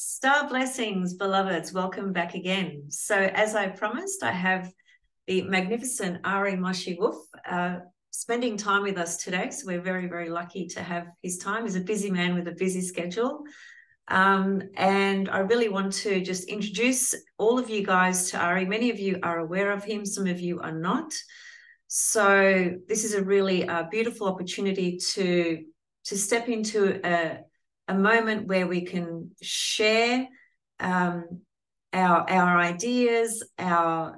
Star blessings, beloveds. Welcome back again. So, as I promised, I have the magnificent Ari Moshe Wolfe spending time with us today. So, we're very, very lucky to have his time. He's a busy man with a busy schedule. And I really want to just introduce all of you guys to Ari. Many of you are aware of him, some of you are not. So, this is a really beautiful opportunity to step into a moment where we can share our ideas, our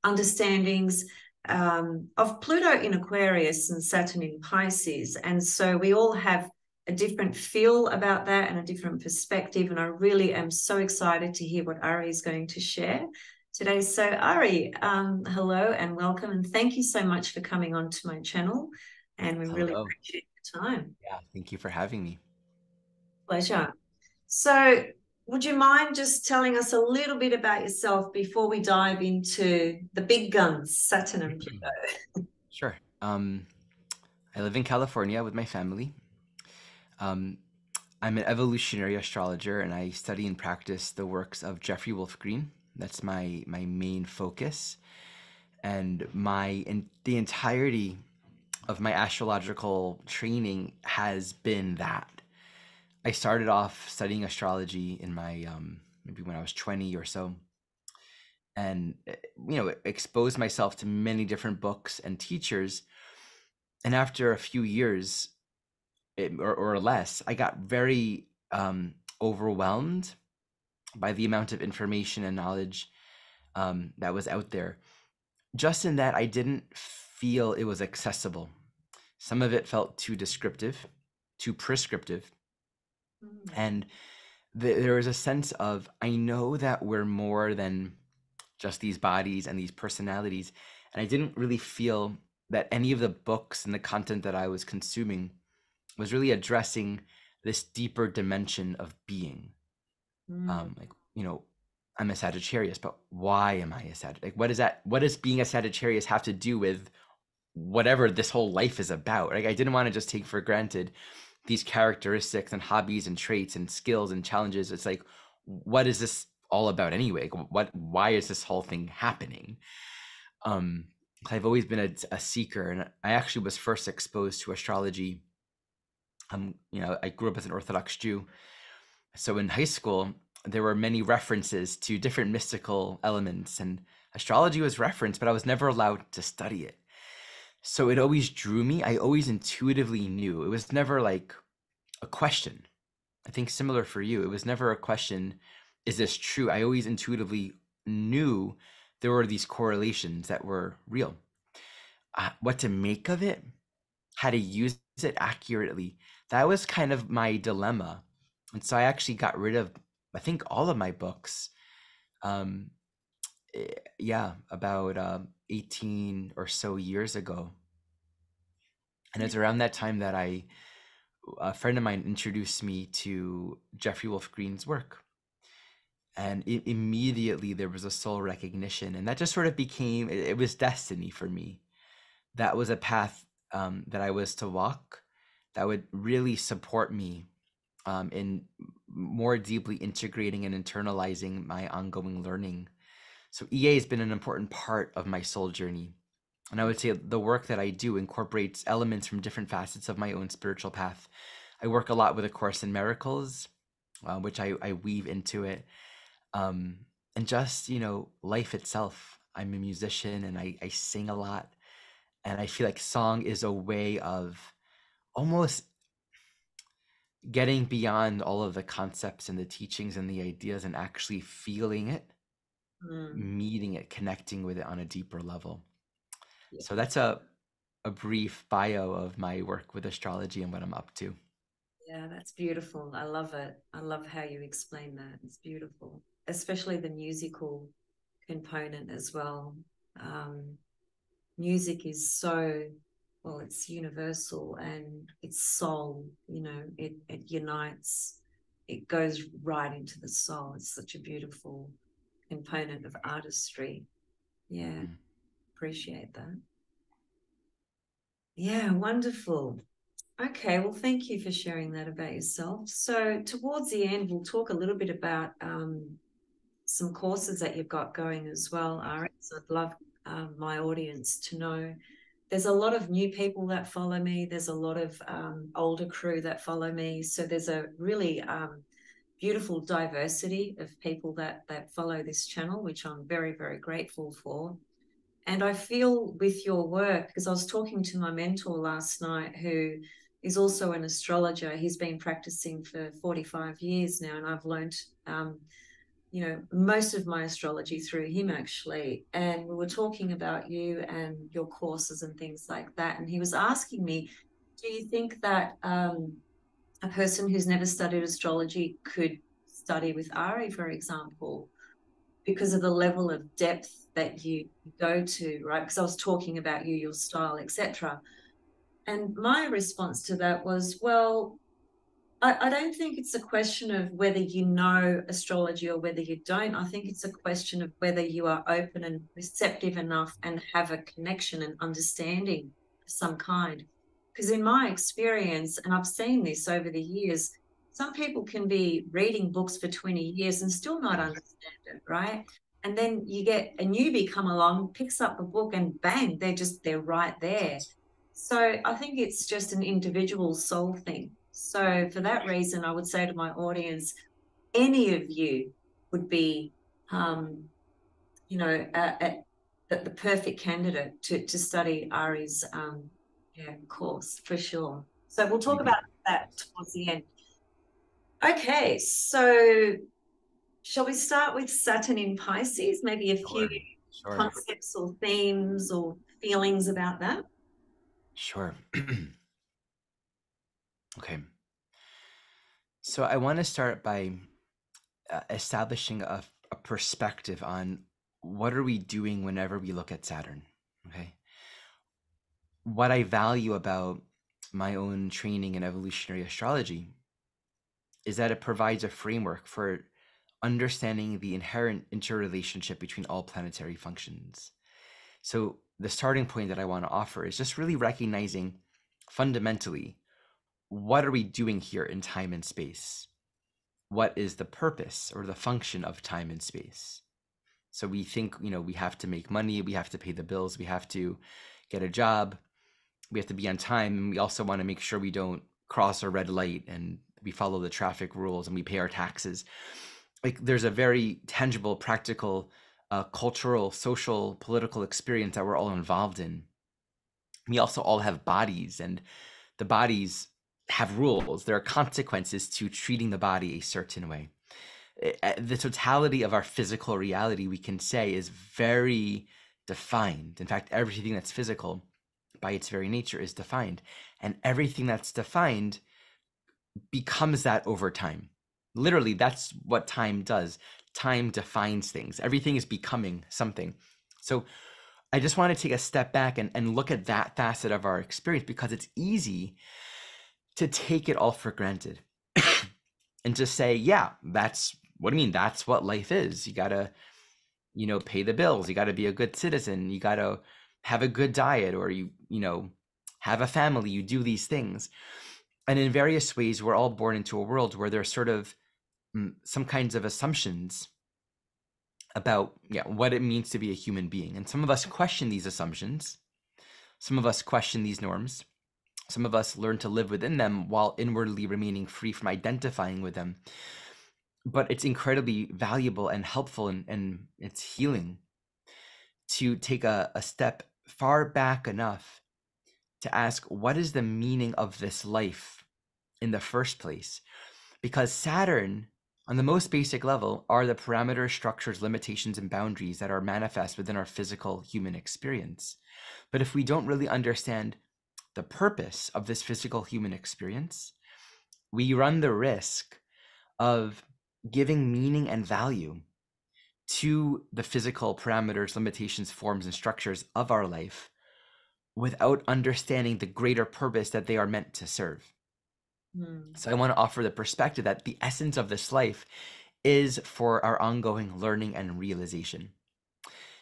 understandings of Pluto in Aquarius and Saturn in Pisces. And so we all have a different feel about that and a different perspective. And I really am so excited to hear what Ari is going to share today. So Ari, hello and welcome. And thank you so much for coming on to my channel. And we really Hello. appreciate your time. Yeah, thank you for having me. Pleasure. So, would you mind just telling us a little bit about yourself before we dive into the big guns, Saturn and Pluto? Sure. I live in California with my family. Um, I'm an evolutionary astrologer, and I study and practice the works of Jeffrey Wolfe Green. That's my main focus, and the entirety of my astrological training has been that. I started off studying astrology in my maybe when I was 20 or so, and exposed myself to many different books and teachers. And after a few years or less, I got very overwhelmed by the amount of information and knowledge that was out there. Just in that I didn't feel it was accessible. Some of it felt too descriptive, too prescriptive. And there was a sense of, I know that we're more than just these bodies and these personalities. And I didn't really feel that any of the books and the content that I was consuming was really addressing this deeper dimension of being. Mm. Like, I'm a Sagittarius, but why am I a Sagittarius? Like, what is that? What does being a Sagittarius have to do with whatever this whole life is about? Like, I didn't want to just take for granted these characteristics and hobbies and traits and skills and challenges. It's like, what is this all about anyway? Why is this whole thing happening? I've always been a seeker, and I actually was first exposed to astrology. I grew up as an Orthodox Jew. So in high school, there were many references to different mystical elements, and astrology was referenced, but I was never allowed to study it. So it always drew me. I always intuitively knew. It was never like a question. I think similar for you. It was never a question, is this true? I always intuitively knew there were these correlations that were real. What to make of it, how to use it accurately, that was kind of my dilemma. And so I actually got rid of, I think, all of my books. Um, yeah, about 18 or so years ago. And it's around that time that a friend of mine introduced me to Jeffrey Wolfe Green's work. And immediately there was a soul recognition. And that just sort of became, it was destiny for me. That was a path that I was to walk that would really support me in more deeply integrating and internalizing my ongoing learning. So EA has been an important part of my soul journey. And I would say the work that I do incorporates elements from different facets of my own spiritual path. I work a lot with A Course in Miracles, which I weave into it. And just, life itself. I'm a musician and I sing a lot. And I feel like song is a way of almost getting beyond all of the concepts and the teachings and the ideas and actually feeling it, Mm. meeting it, connecting with it on a deeper level. Yeah. So that's a brief bio of my work with astrology and what I'm up to. Yeah, that's beautiful. I love it. I love how you explain that. It's beautiful, especially the musical component as well. Um, Music is so, well, it's universal and it's soul, it unites, it goes right into the soul. It's such a beautiful component of artistry. Yeah, Mm. appreciate that. Yeah, wonderful. Okay, well, thank you for sharing that about yourself. So towards the end, we'll talk a little bit about some courses that you've got going as well, Ari. So I'd love my audience to know. There's a lot of new people that follow me. There's a lot of older crew that follow me. So there's a really beautiful diversity of people that follow this channel, which I'm very, very grateful for. And I feel with your work, because I was talking to my mentor last night, who is also an astrologer. He's been practicing for 45 years now, and I've learned, most of my astrology through him, actually. And we were talking about you and your courses and things like that. And he was asking me, do you think that a person who's never studied astrology could study with Ari, for example, because of the level of depth that you go to, right? Because I was talking about you, your style, etc. And my response to that was, well, I don't think it's a question of whether you know astrology or whether you don't. I think it's a question of whether you are open and receptive enough and have a connection and understanding of some kind. Because in my experience, and I've seen this over the years, some people can be reading books for 20 years and still not understand it, right? And then you get a newbie come along, picks up a book, and bang, they're right there. So I think it's just an individual soul thing. So for that reason, I would say to my audience, any of you would be, the perfect candidate to study Ari's course for sure. So we'll talk about that towards the end. Okay, so shall we start with Saturn in Pisces? Maybe a few concepts or themes or feelings about that. Sure. Okay. So I want to start by establishing a perspective on what are we doing whenever we look at Saturn. Okay. What I value about my own training in evolutionary astrology is that it provides a framework for understanding the inherent interrelationship between all planetary functions. So the starting point that I want to offer is just really recognizing fundamentally, what are we doing here in time and space? What is the purpose or the function of time and space? So we think, we have to make money, we have to pay the bills, we have to get a job, we have to be on time, and we also want to make sure we don't cross a red light and we follow the traffic rules and we pay our taxes. Like, there's a very tangible, practical, cultural, social, political experience that we're all involved in. We also all have bodies, and the bodies have rules. There are consequences to treating the body a certain way. The totality of our physical reality, we can say, is very defined. In fact, everything that's physical by its very nature is defined, and everything that's defined becomes that over time. Literally, that's what time does. Time defines things. Everything is becoming something. So I just want to take a step back and look at that facet of our experience, because it's easy to take it all for granted and just say, yeah, that's what I mean. That's what life is. You got to, pay the bills. You got to be a good citizen. You got to have a good diet, or you have a family. You do these things. And in various ways, we're all born into a world where there's sort of some kinds of assumptions about what it means to be a human being. And some of us question these assumptions. Some of us question these norms. Some of us learn to live within them while inwardly remaining free from identifying with them. But it's incredibly valuable and helpful, and it's healing to take a step far back enough to ask, what is the meaning of this life in the first place? Because Saturn, on the most basic level, are the parameters, structures, limitations, and boundaries that are manifest within our physical human experience. But if we don't really understand the purpose of this physical human experience, we run the risk of giving meaning and value to the physical parameters, limitations, forms, and structures of our life without understanding the greater purpose that they are meant to serve. So I want to offer the perspective that the essence of this life is for our ongoing learning and realization.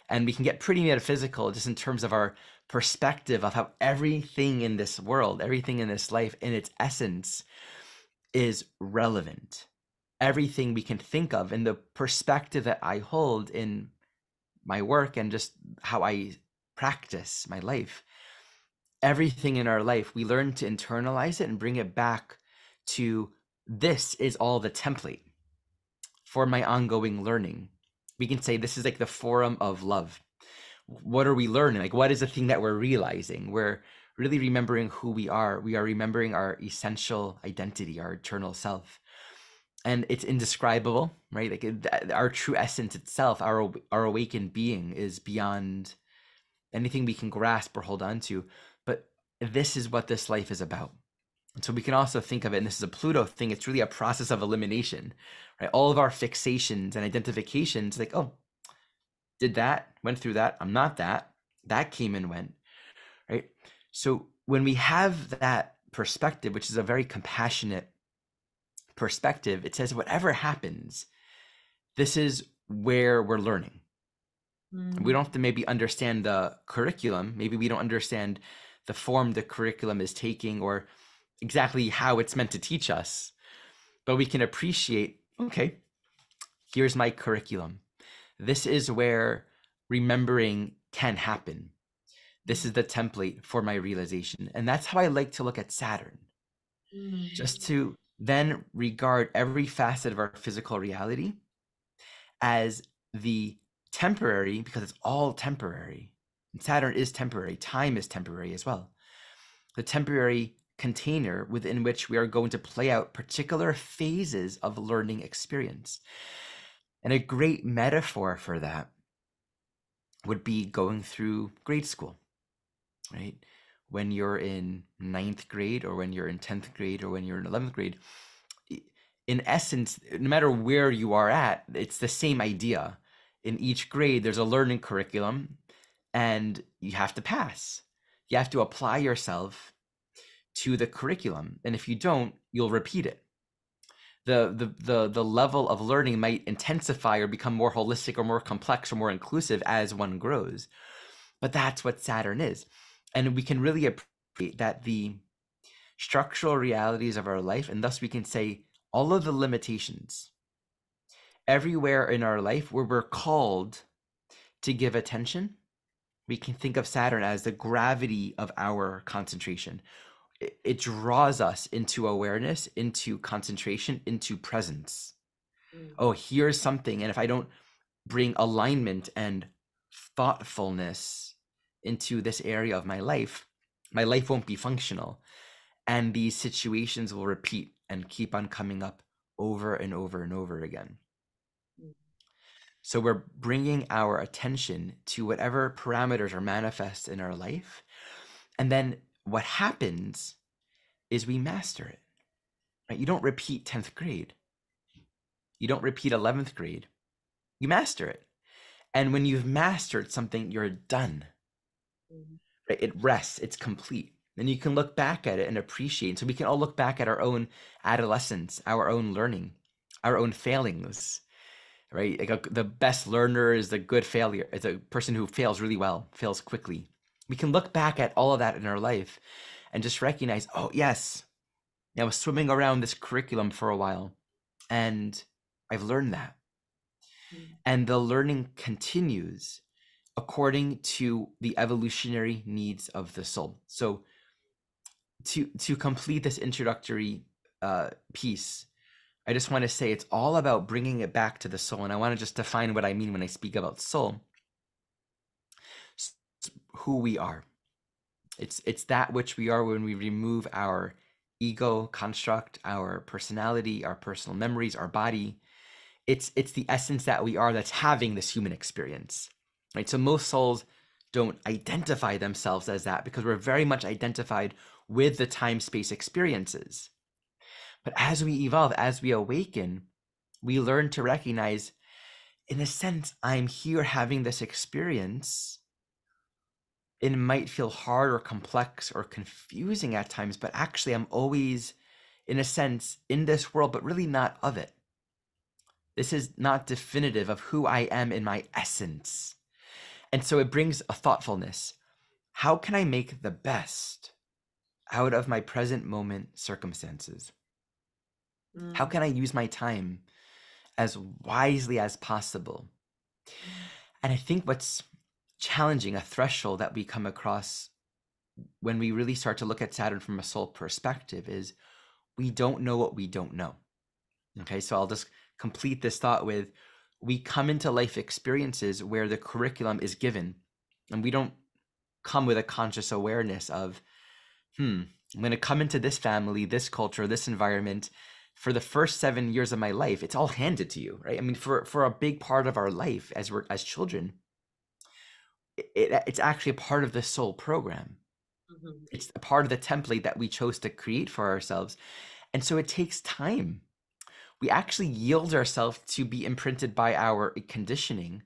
And we can get pretty metaphysical just in terms of our perspective of how everything in this world, everything in this life, in its essence, is relevant. Everything we can think of, and the perspective that I hold in my work and just how I practice my life, everything in our life, we learn to internalize it and bring it back to, this is all the template for my ongoing learning. We can say this is like the forum of love. What are we learning? Like, what is the thing that we're realizing? We're really remembering who we are. We are remembering our essential identity, our eternal self. And it's indescribable, right? Like our true essence itself, our awakened being, is beyond anything we can grasp or hold on to. But this is what this life is about. And so we can also think of it, and this is a Pluto thing, it's really a process of elimination, right? All of our fixations and identifications, like, oh, did that, went through that, I'm not that, that came and went, right? So when we have that perspective, which is a very compassionate perspective, it says whatever happens, this is where we're learning. We don't have to maybe understand the curriculum. Maybe we don't understand the form the curriculum is taking or exactly how it's meant to teach us, but we can appreciate, okay, here's my curriculum. This is where remembering can happen. This is the template for my realization. And that's how I like to look at Saturn. Just to then regard every facet of our physical reality as the temporary, because it's all temporary. And Saturn is temporary. Time is temporary as well. The temporary container within which we are going to play out particular phases of learning experience. And a great metaphor for that would be going through grade school, right? When you're in 9th grade, or when you're in 10th grade, or when you're in 11th grade, in essence, no matter where you are at, it's the same idea. In each grade, there's a learning curriculum, and you have to pass. You have to apply yourself to the curriculum, and if you don't, you'll repeat it. The level of learning might intensify or become more holistic or more complex or more inclusive as one grows, but that's what Saturn is. And we can really appreciate that the structural realities of our life, and thus we can say all of the limitations everywhere in our life where we're called to give attention, we can think of Saturn as the gravity of our concentration. It draws us into awareness, into concentration, into presence. Oh, here's something. And if I don't bring alignment and thoughtfulness into this area of my life won't be functional. And these situations will repeat and keep on coming up over and over and over again. So we're bringing our attention to whatever parameters are manifest in our life. And then what happens is we master it, right? You don't repeat 10th grade. You don't repeat 11th grade. You master it. And when you've mastered something, you're done, right? It rests, it's complete. Then you can look back at it and appreciate. So we can all look back at our own adolescence, our own learning, our own failings, right? Like the best learner is the good failure. It's a person who fails really well, fails quickly. We can look back at all of that in our life and just recognize, oh, yes, I was swimming around this curriculum for a while and I've learned that. And the learning continues according to the evolutionary needs of the soul. So to complete this introductory piece, I just want to say it's all about bringing it back to the soul. And I want to just define what I mean when I speak about soul. It's who we are. It's that which we are when we remove our ego construct, our personality, our personal memories, our body. It's the essence that we are that's having this human experience, right? So most souls don't identify themselves as that because we're very much identified with the time-space experiences. But as we evolve, as we awaken, we learn to recognize, in a sense, I'm here having this experience. It might feel hard or complex or confusing at times, but actually I'm always, in a sense, in this world, but really not of it. This is not definitive of who I am in my essence. And so it brings a thoughtfulness. how can I make the best out of my present moment circumstances? How Mm. can I use my time as wisely as possible? And I think what's challenging, a threshold that we come across when we really start to look at Saturn from a soul perspective, is we don't know what we don't know. Okay, so I'll just complete this thought with, we come into life experiences where the curriculum is given, and we don't come with a conscious awareness of, I'm going to come into this family, this culture, this environment. For the first 7 years of my life, it's all handed to you, right? I mean, for a big part of our life as children, it's actually a part of the soul program. Mhm. It's a part of the template that we chose to create for ourselves. And so it takes time. We actually yield ourselves to be imprinted by our conditioning.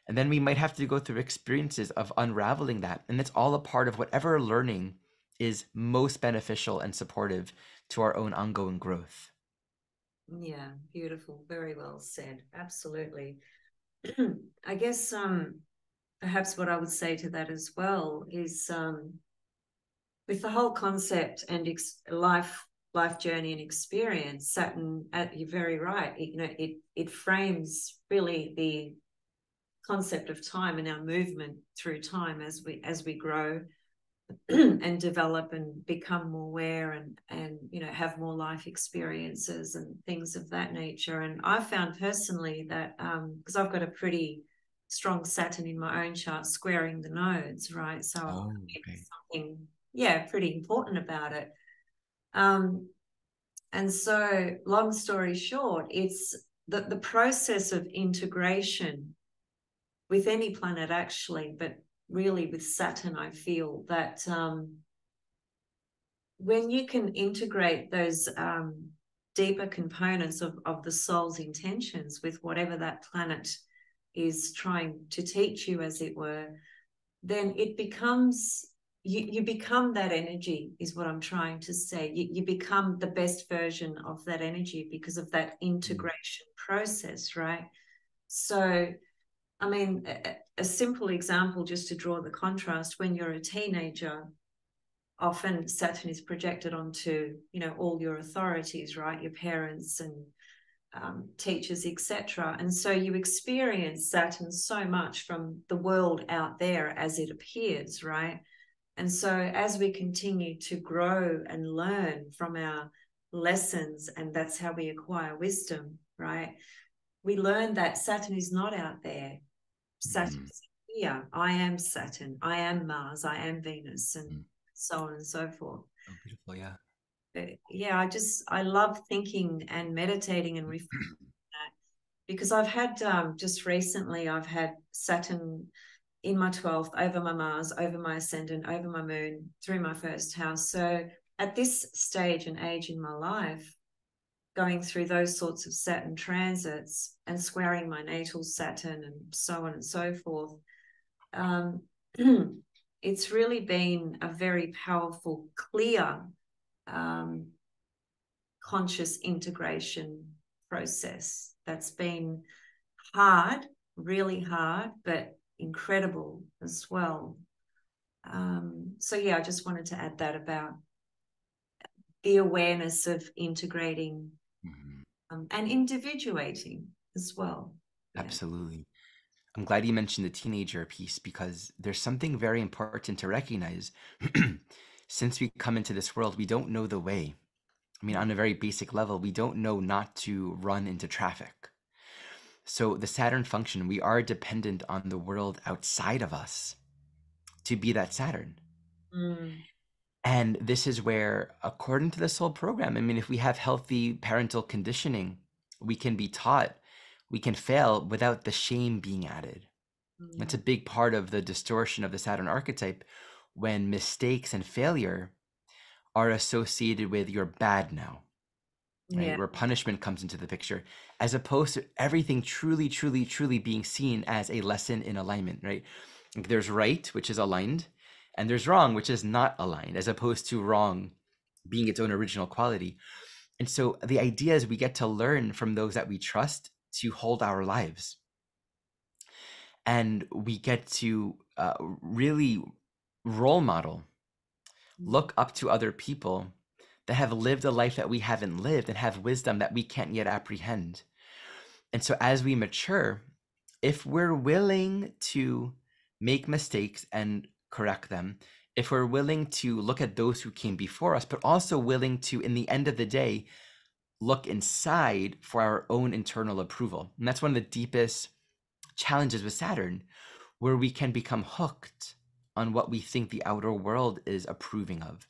And then we might have to go through experiences of unraveling that. And it's all a part of whatever learning is most beneficial and supportive to our own ongoing growth. Yeah, beautiful. Very well said. Absolutely. I guess perhaps what I would say to that as well is with the whole concept and life journey and experience, Saturn, you're very right. It frames really the concept of time and our movement through time as we grow and develop and become more aware and have more life experiences and things of that nature. And I found personally that because I've got a pretty strong Saturn in my own chart squaring the nodes, right? So Oh, it's okay. something, yeah, pretty important about it. And so long story short, it's the process of integration with any planet actually, but really with Saturn, I feel that when you can integrate those deeper components of the soul's intentions with whatever that planet is trying to teach you, as it were, then it becomes, you become that energy, is what I'm trying to say. You become the best version of that energy because of that Mm. integration process, right? So, I mean, a simple example just to draw the contrast, when you're a teenager, often Saturn is projected onto, all your authorities, right? Your parents and teachers, etc. And so you experience Saturn so much from the world out there as it appears, right? And so as we continue to grow and learn from our lessons, and that's how we acquire wisdom, right? We learn that Saturn is not out there. Saturn Mhm. is here. I am Saturn. I am Mars. I am Venus, and Mm. so on and so forth. Oh, beautiful. Yeah. But yeah, I love thinking and meditating and reflecting that, because I've had just recently, I've had Saturn in my 12th, over my Mars, over my ascendant, over my moon, through my first house. So at this stage and age in my life, going through those sorts of Saturn transits and squaring my natal Saturn and so on and so forth, um, it's really been a very powerful, clear, um, conscious integration process that's been hard, really hard, but incredible as well. So yeah, I just wanted to add that about the awareness of integrating Mhm. and individuating as well. Yeah. Absolutely. I'm glad you mentioned the teenager piece, because there's something very important to recognize. Since we come into this world, we don't know the way. I mean, on a very basic level, we don't know not to run into traffic. So, the Saturn function, we are dependent on the world outside of us to be that Saturn. Mm, And this is where, according to the soul program, I mean, if we have healthy parental conditioning, we can be taught, we can fail without the shame being added. That's a mm, big part of the distortion of the Saturn archetype, when mistakes and failure are associated with you're bad now, right? yeah. Where punishment comes into the picture, as opposed to everything truly, truly, truly being seen as a lesson in alignment, right? Like, there's right, which is aligned, and there's wrong, which is not aligned, as opposed to wrong being its own original quality. And so the idea is we get to learn from those that we trust to hold our lives. And we get to really role model, look up to other people that have lived a life that we haven't lived and have wisdom that we can't yet apprehend. And so as we mature, if we're willing to make mistakes and correct them, if we're willing to look at those who came before us, but also willing to, in the end of the day, look inside for our own internal approval. And that's one of the deepest challenges with Saturn, where we can become hooked on what we think the outer world is approving of.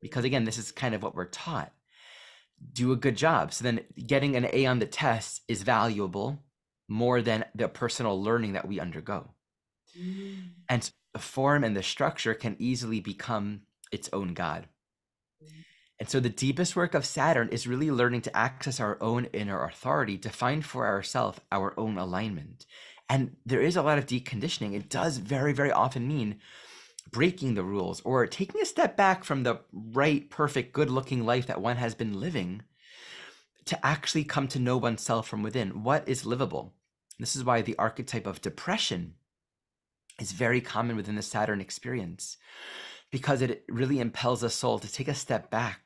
Because again, this is kind of what we're taught. Do a good job. So then getting an A on the test is valuable more than the personal learning that we undergo. And the form and the structure can easily become its own God. And so the deepest work of Saturn is really learning to access our own inner authority, to find for ourselves our own alignment. And there is a lot of deconditioning. It does very, very often mean breaking the rules or taking a step back from the right, perfect, good-looking life that one has been living to actually come to know oneself from within. What is livable? This is why the archetype of depression is very common within the Saturn experience, because it really impels a soul to take a step back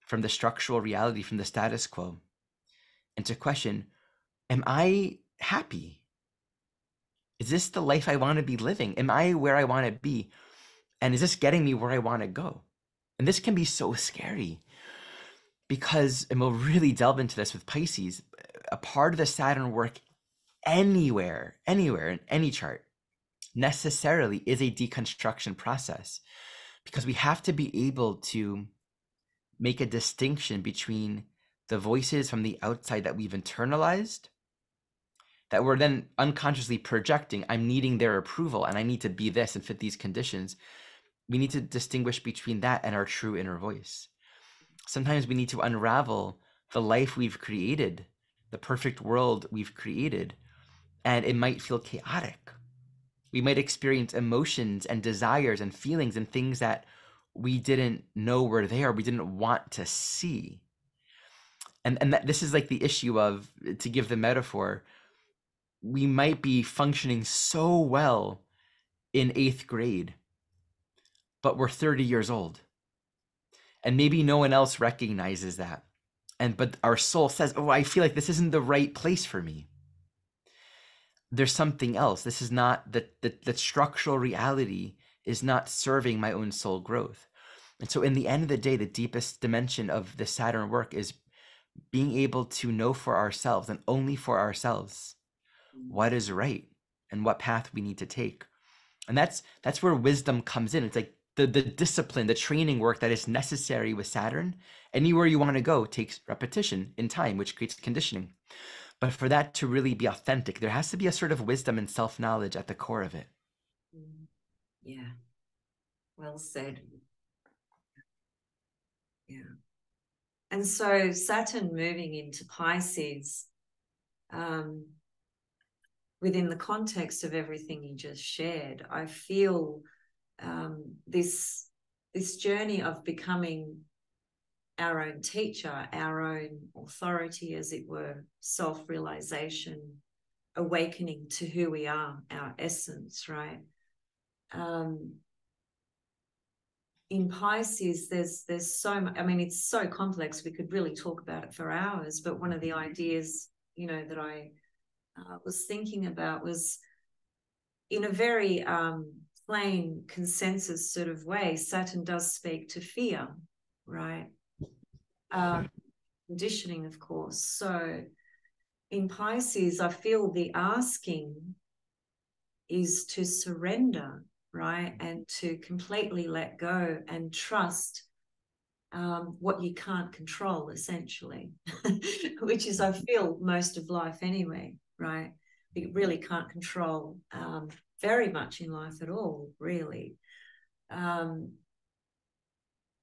from the structural reality, from the status quo, and to question, am I happy? Is this the life I want to be living? Am I where I want to be? And is this getting me where I want to go? And this can be so scary because, and we'll really delve into this with Pisces, a part of the Saturn work anywhere in any chart necessarily is a deconstruction process, because we have to be able to make a distinction between the voices from the outside that we've internalized, that we're then unconsciously projecting, I'm needing their approval and I need to be this and fit these conditions. We need to distinguish between that and our true inner voice. Sometimes we need to unravel the life we've created, the perfect world we've created, and it might feel chaotic. We might experience emotions and desires and feelings and things that we didn't know were there, we didn't want to see. And that this is like the issue of, to give the metaphor, we might be functioning so well in 8th grade, but we're 30 years old. And maybe no one else recognizes that. But our soul says, oh, I feel like this isn't the right place for me. There's something else. This is not, the structural reality is not serving my own soul growth. And so in the end of the day, the deepest dimension of the Saturn work is being able to know for ourselves and only for ourselves what is right and what path we need to take. And that's where wisdom comes in. It's like the discipline, the training work that is necessary with Saturn. Anywhere you want to go takes repetition in time, which creates conditioning. But for that to really be authentic, there has to be a sort of wisdom and self-knowledge at the core of it. Yeah. Well said. Yeah. And so Saturn moving into Pisces, within the context of everything you just shared, I feel this journey of becoming our own teacher, our own authority, as it were, self-realization, awakening to who we are, our essence, right? In Pisces, there's so much, I mean, it's so complex, we could really talk about it for hours, but one of the ideas, that I was thinking about was, in a very plain consensus sort of way, Saturn does speak to fear, right? Conditioning, of course. So in Pisces, I feel the asking is to surrender, right? And to completely let go and trust what you can't control, essentially, which is, I feel, most of life anyway, right? We really can't control very much in life at all, really.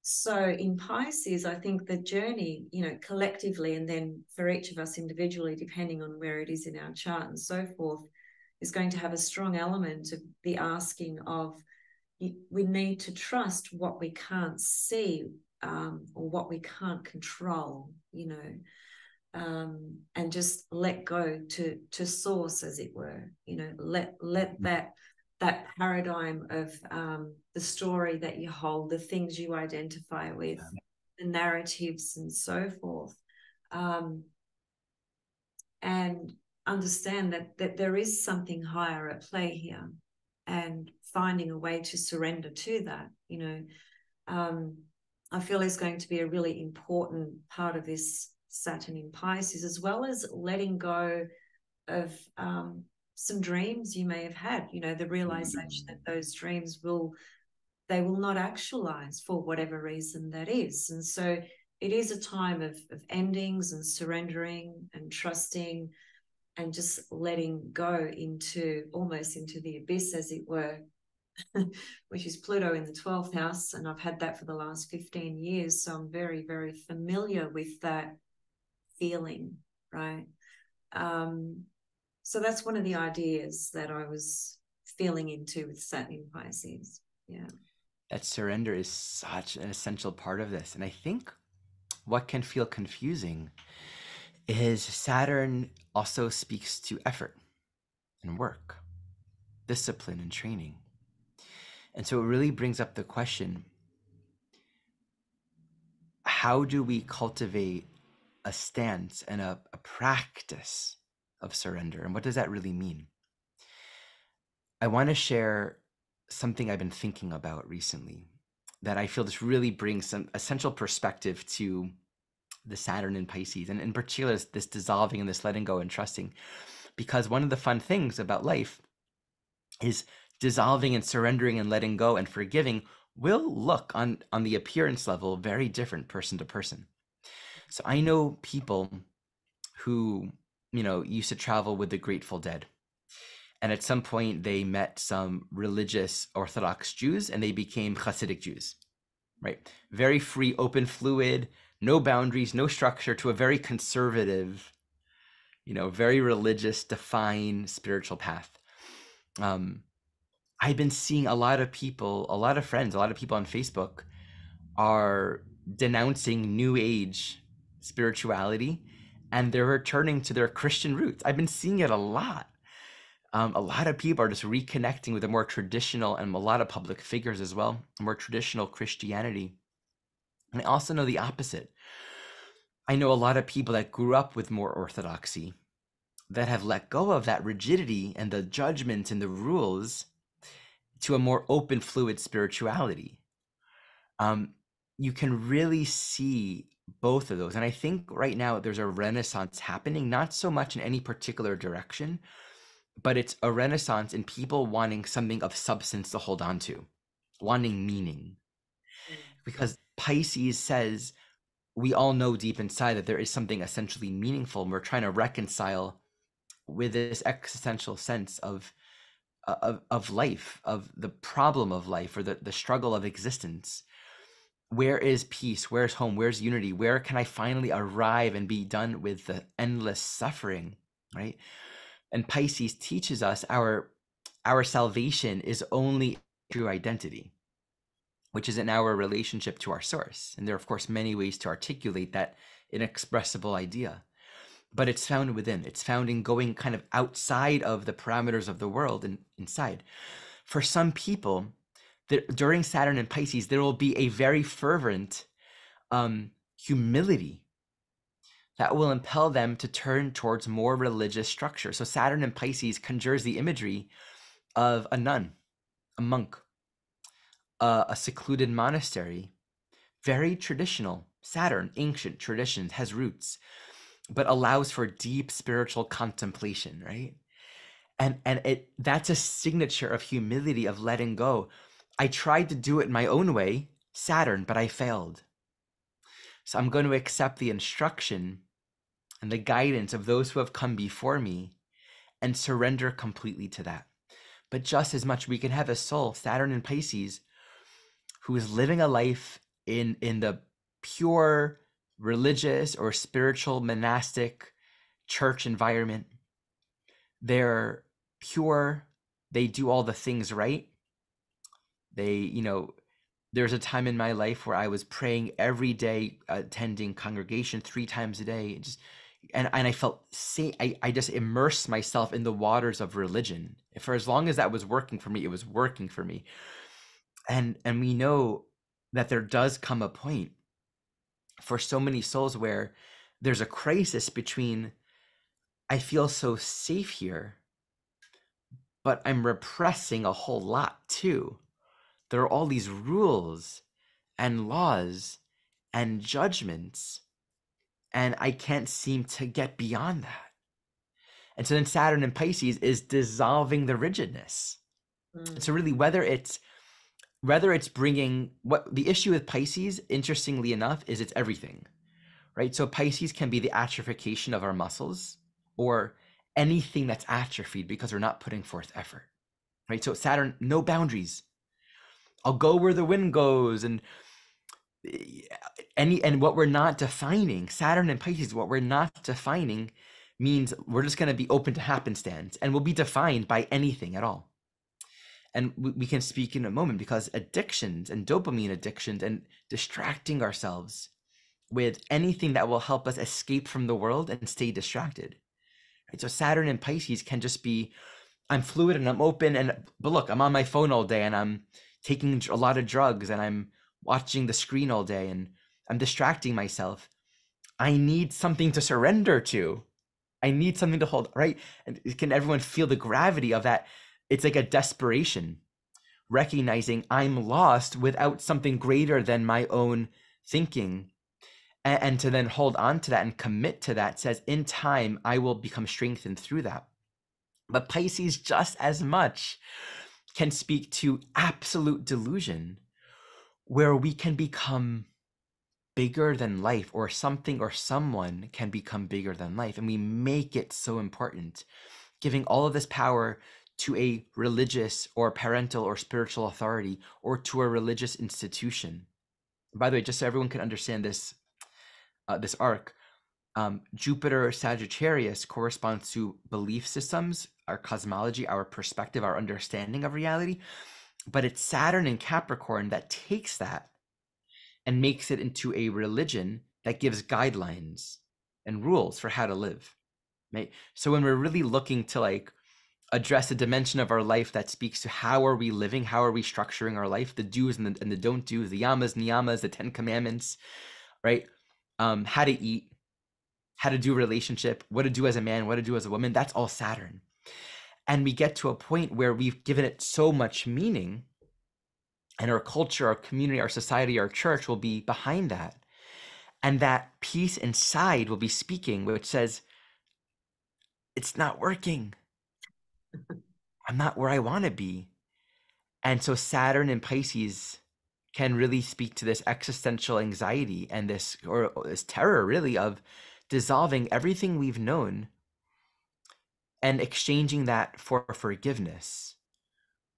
So in Pisces, I think the journey, collectively, and then for each of us individually, depending on where it is in our chart and so forth, is going to have a strong element of the asking of, we need to trust what we can't see, or what we can't control, and just let go to source, as it were, let that that paradigm of the story that you hold, the things you identify with, the narratives and so forth, and understand that there is something higher at play here, and finding a way to surrender to that. I feel is going to be a really important part of this Saturn in Pisces, as well as letting go of some dreams you may have had, the realization that those dreams will not actualize for whatever reason that is. And so it is a time of endings and surrendering and trusting and just letting go almost into the abyss, as it were, which is Pluto in the 12th house. And I've had that for the last 15 years. So I'm very, very familiar with that feeling, right? So that's one of the ideas that I was feeling into with Saturn in Pisces. Yeah. That surrender is such an essential part of this. And I think what can feel confusing is Saturn also speaks to effort and work, discipline and training. And so it really brings up the question, how do we cultivate a stance and a practice of surrender? And what does that really mean? I want to share something I've been thinking about recently that I feel this really brings some essential perspective to the Saturn in Pisces, and in particular, this dissolving and this letting go and trusting. Because one of the fun things about life is dissolving and surrendering and letting go and forgiving will look on the appearance level very different person to person. So I know people who, used to travel with the Grateful Dead. And at some point they met some religious Orthodox Jews and they became Hasidic Jews, right? Very free, open, fluid, no boundaries, no structure, to a very conservative, very religious, defined spiritual path. I've been seeing a lot of people, a lot of friends, a lot of people on Facebook are denouncing New Age spirituality, and they're returning to their Christian roots. I've been seeing it a lot. A lot of people are just reconnecting with a more traditional, and a lot of public figures as well, more traditional Christianity. And I also know the opposite. I know a lot of people that grew up with more orthodoxy that have let go of that rigidity and the judgments and the rules to a more open, fluid spirituality. You can really see both of those. And I think right now there's a renaissance happening, not so much in any particular direction, but it's a renaissance in people wanting something of substance to hold on to, wanting meaning. Because Pisces says, we all know deep inside that there is something essentially meaningful, and we're trying to reconcile with this existential sense of life, of the problem of life, or the struggle of existence. Where is peace? Where's home? Where's unity? Where can I finally arrive and be done with the endless suffering, right? And Pisces teaches us our salvation is only true identity, which is in our relationship to our source. And there are, of course, many ways to articulate that inexpressible idea. But it's found within. It's found in going kind of outside of the parameters of the world and inside. For some people, during Saturn and Pisces, there will be a very fervent humility that will impel them to turn towards more religious structure. So Saturn and Pisces conjures the imagery of a nun, a monk, a secluded monastery, very traditional. Saturn, ancient traditions, has roots, but allows for deep spiritual contemplation, right? And that's a signature of humility, of letting go. I tried to do it my own way, Saturn, but I failed. So I'm going to accept the instruction and the guidance of those who have come before me and surrender completely to that. But just as much, we can have a soul, Saturn in Pisces, who is living a life in the pure religious or spiritual monastic church environment. They're pure, they do all the things right. They, there's a time in my life where I was praying every day, attending congregation 3 times a day, just, and I felt safe. I just immersed myself in the waters of religion. For as long as that was working for me, it was working for me. And we know that there does come a point for so many souls where there's a crisis between, I feel so safe here, but I'm repressing a whole lot too. There are all these rules and laws and judgments, and I can't seem to get beyond that. And so then Saturn in Pisces is dissolving the rigidness. So really, whether it's bringing, what the issue with Pisces, interestingly enough, is it's everything, right? So Pisces can be the atrophication of our muscles, or anything that's atrophied because we're not putting forth effort, right? So Saturn, no boundaries. I'll go where the wind goes, and what we're not defining, Saturn and Pisces, what we're not defining means we're just going to be open to happenstance, and we'll be defined by anything at all. And we can speak in a moment, because addictions and dopamine addictions and distracting ourselves with anything that will help us escape from the world and stay distracted. Right? So Saturn and Pisces can just be, I'm fluid and I'm open, but look, I'm on my phone all day and I'm taking a lot of drugs and I'm watching the screen all day and I'm distracting myself. I need something to surrender to. I need something to hold, right? And can everyone feel the gravity of that? It's like a desperation, recognizing I'm lost without something greater than my own thinking. And to then hold on to that and commit to that says, in time, I will become strengthened through that. But Pisces just as much can speak to absolute delusion, where we can become bigger than life, or something or someone can become bigger than life. And we make it so important, giving all of this power to a religious or parental or spiritual authority, or to a religious institution. By the way, just so everyone can understand this, this arc, Jupiter Sagittarius corresponds to belief systems, our cosmology, our perspective, our understanding of reality. But it's Saturn in Capricorn that takes that and makes it into a religion that gives guidelines and rules for how to live, right? So when we're really looking to like address a dimension of our life that speaks to how are we living, how are we structuring our life, the do's and the don't do's, the yamas, niyamas, the 10 commandments, right? How to eat, how to do relationship, what to do as a man, what to do as a woman, that's all Saturn. And we get to a point where we've given it so much meaning, and our culture, our community, our society, our church will be behind that. And that piece inside will be speaking, which says, it's not working. I'm not where I want to be. And so Saturn and Pisces can really speak to this existential anxiety and this terror, really, of dissolving everything we've known and exchanging that for forgiveness,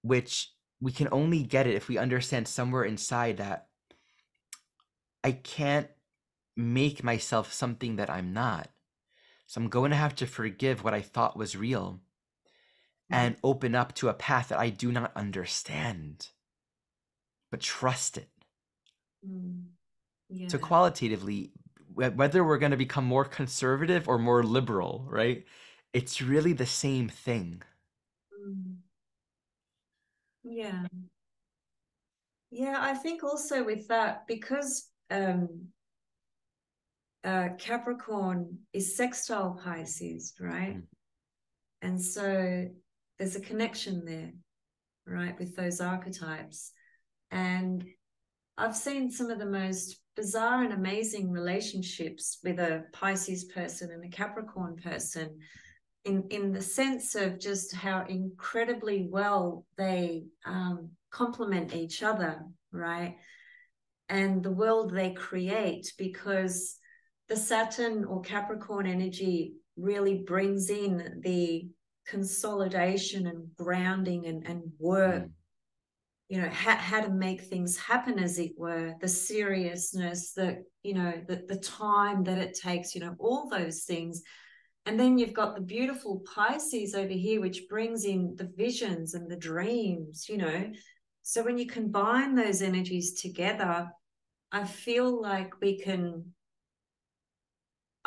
which we can only get it if we understand somewhere inside that I can't make myself something that I'm not. So I'm going to have to forgive what I thought was real and open up to a path that I do not understand, but trust it. Yeah. So qualitatively, whether we're going to become more conservative or more liberal, right? It's really the same thing. Yeah. Yeah, I think also with that, because Capricorn is sextile Pisces, right? And so there's a connection there, right, with those archetypes. And I've seen some of the most bizarre and amazing relationships with a Pisces person and a Capricorn person, in the sense of just how incredibly well they complement each other, right? And the world they create, because the Saturn or Capricorn energy really brings in the consolidation and grounding and work, you know, how to make things happen, as it were, the seriousness, the time that it takes, you know, all those things. And then you've got the beautiful Pisces over here, which brings in the visions and the dreams, you know. So when you combine those energies together, I feel like we can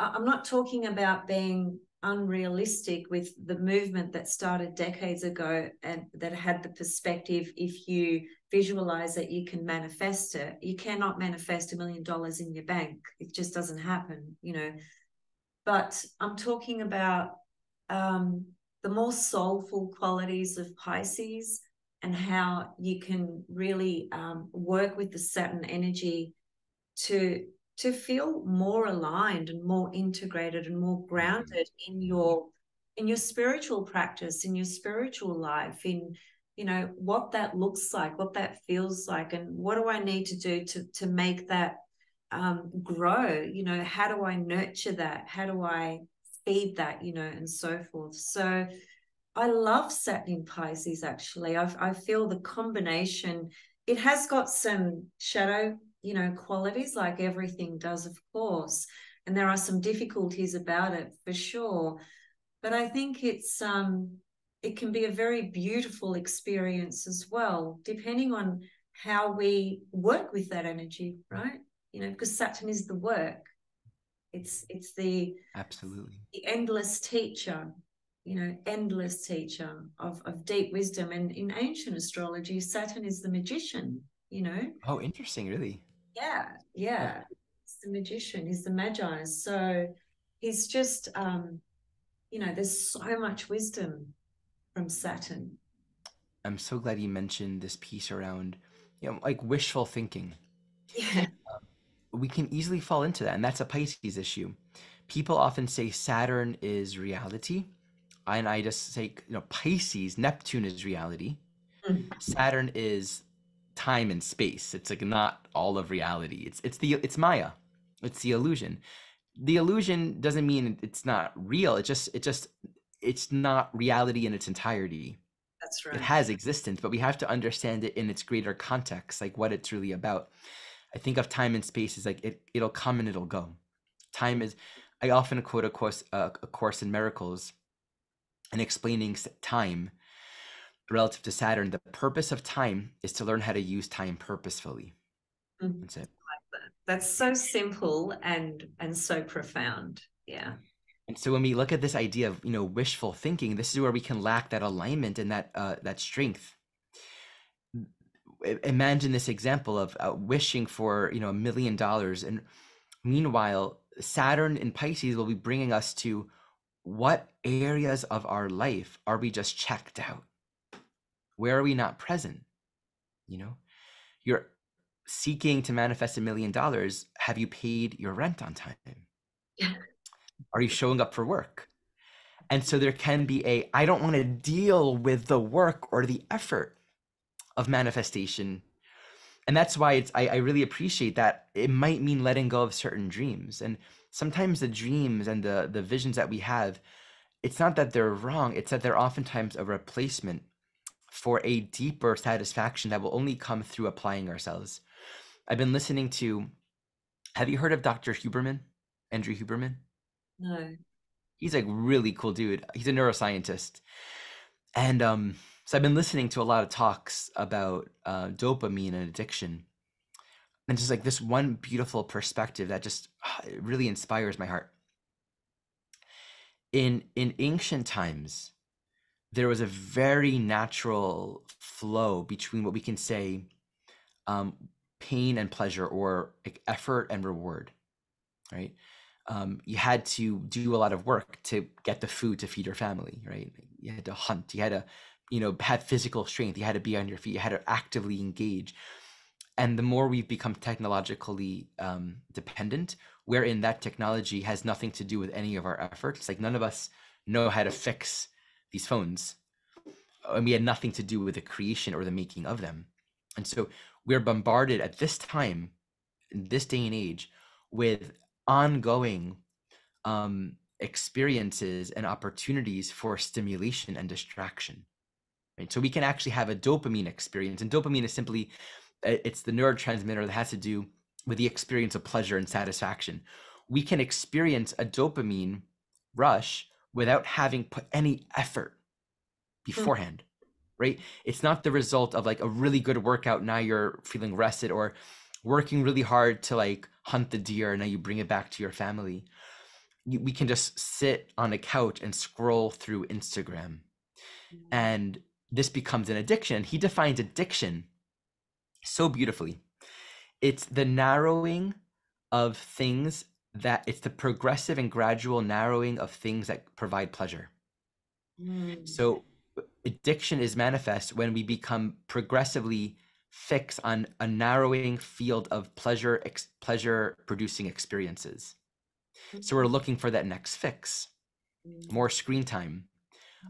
I'm not talking about being unrealistic with the movement that started decades ago and that had the perspective, if you visualize it, you can manifest it. You cannot manifest $1 million in your bank. It just doesn't happen, you know. But I'm talking about the more soulful qualities of Pisces and how you can really work with the Saturn energy to feel more aligned and more integrated and more grounded in your spiritual practice, in your spiritual life, in, you know, what that looks like, what that feels like, and what do I need to do to make that grow. You know, how do I nurture that, how do I feed that, you know, and so forth. So I love Saturn in Pisces, actually. I feel the combination, it has got some shadow, you know, qualities, like everything does, of course. And there are some difficulties about it for sure. But I think it can be a very beautiful experience as well, depending on how we work with that energy, right? You know, because Saturn is the work. It's Absolutely. the endless teacher, you know, endless teacher of deep wisdom. And in ancient astrology, Saturn is the magician, you know. Oh, interesting, really. Yeah, Yeah. yeah. He's the magician, he's the magi. So he's just you know, there's so much wisdom from Saturn. I'm so glad you mentioned this piece around, like wishful thinking. Yeah. We can easily fall into that, and that's a Pisces issue. People often say Saturn is reality, and I just say, Pisces, Neptune is reality. Mm, Saturn is time and space. It's like not all of reality. It's Maya. It's the illusion. The illusion doesn't mean it's not real. It's not reality in its entirety. that's It right. has existence, but we have to understand it in its greater context, like what it's really about. I think of time and space as like it'll come and it'll go. Time is, I often quote a course in miracles and explaining time relative to Saturn. The purpose of time is to learn how to use time purposefully. Mm. That's it. That's so simple and so profound. Yeah. And so when we look at this idea of wishful thinking, this is where we can lack that alignment and that strength. Imagine this example of wishing for $1 million, and meanwhile Saturn in Pisces will be bringing us to what areas of our life are we just checked out? Where are we not present? You're seeking to manifest $1 million. Have you paid your rent on time? Yeah. Are you showing up for work? And so there can be I don't want to deal with the work or the effort of manifestation. And that's why I really appreciate that it might mean letting go of certain dreams. And sometimes the dreams and the visions that we have, it's not that they're wrong, it's that they're oftentimes a replacement for a deeper satisfaction that will only come through applying ourselves. I've been listening to, have you heard of Dr. Huberman? Andrew Huberman? No. He's a really cool dude. He's a neuroscientist. And so I've been listening to a lot of talks about dopamine and addiction. And just like this one beautiful perspective that just it really inspires my heart. In ancient times, there was a very natural flow between what we can say pain and pleasure, or like effort and reward, right? You had to do a lot of work to get the food to feed your family, right? You had to hunt, you had to have physical strength, you had to be on your feet, you had to actively engage. And the more we've become technologically dependent, wherein that technology has nothing to do with any of our efforts, like none of us know how to fix these phones, and we had nothing to do with the creation or the making of them. And so we're bombarded at this time, in this day and age, with ongoing experiences and opportunities for stimulation and distraction, right? So we can actually have a dopamine experience, and dopamine is simply, it's the neurotransmitter that has to do with the experience of pleasure and satisfaction. We can experience a dopamine rush without having put any effort Mm. beforehand, right? It's not the result of like a really good workout, now you're feeling rested, or working really hard to like hunt the deer, and now you bring it back to your family. we can just sit on a couch and scroll through Instagram. And this becomes an addiction. He defines addiction so beautifully. It's the narrowing of things that it's the progressive and gradual narrowing of things that provide pleasure. So addiction is manifest when we become progressively fixed on a narrowing field of pleasure producing experiences. So we're looking for that next fix, more screen time,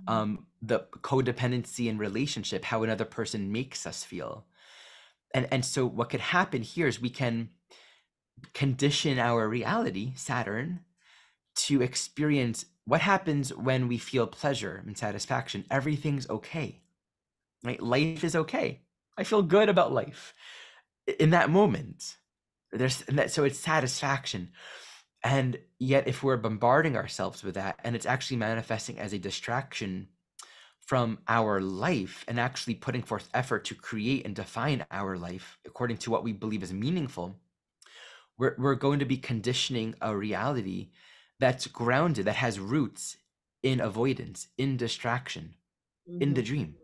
the codependency in relationship, how another person makes us feel. And so what could happen here is we can condition our reality, Saturn, to experience what happens when we feel pleasure and satisfaction. Everything's okay, right? Life is okay. I feel good about life in that moment. So it's satisfaction. And yet if we're bombarding ourselves with that, and it's actually manifesting as a distraction from our life and actually putting forth effort to create and define our life according to what we believe is meaningful, we're going to be conditioning a reality that's grounded, that has roots in avoidance, in distraction, in the dream.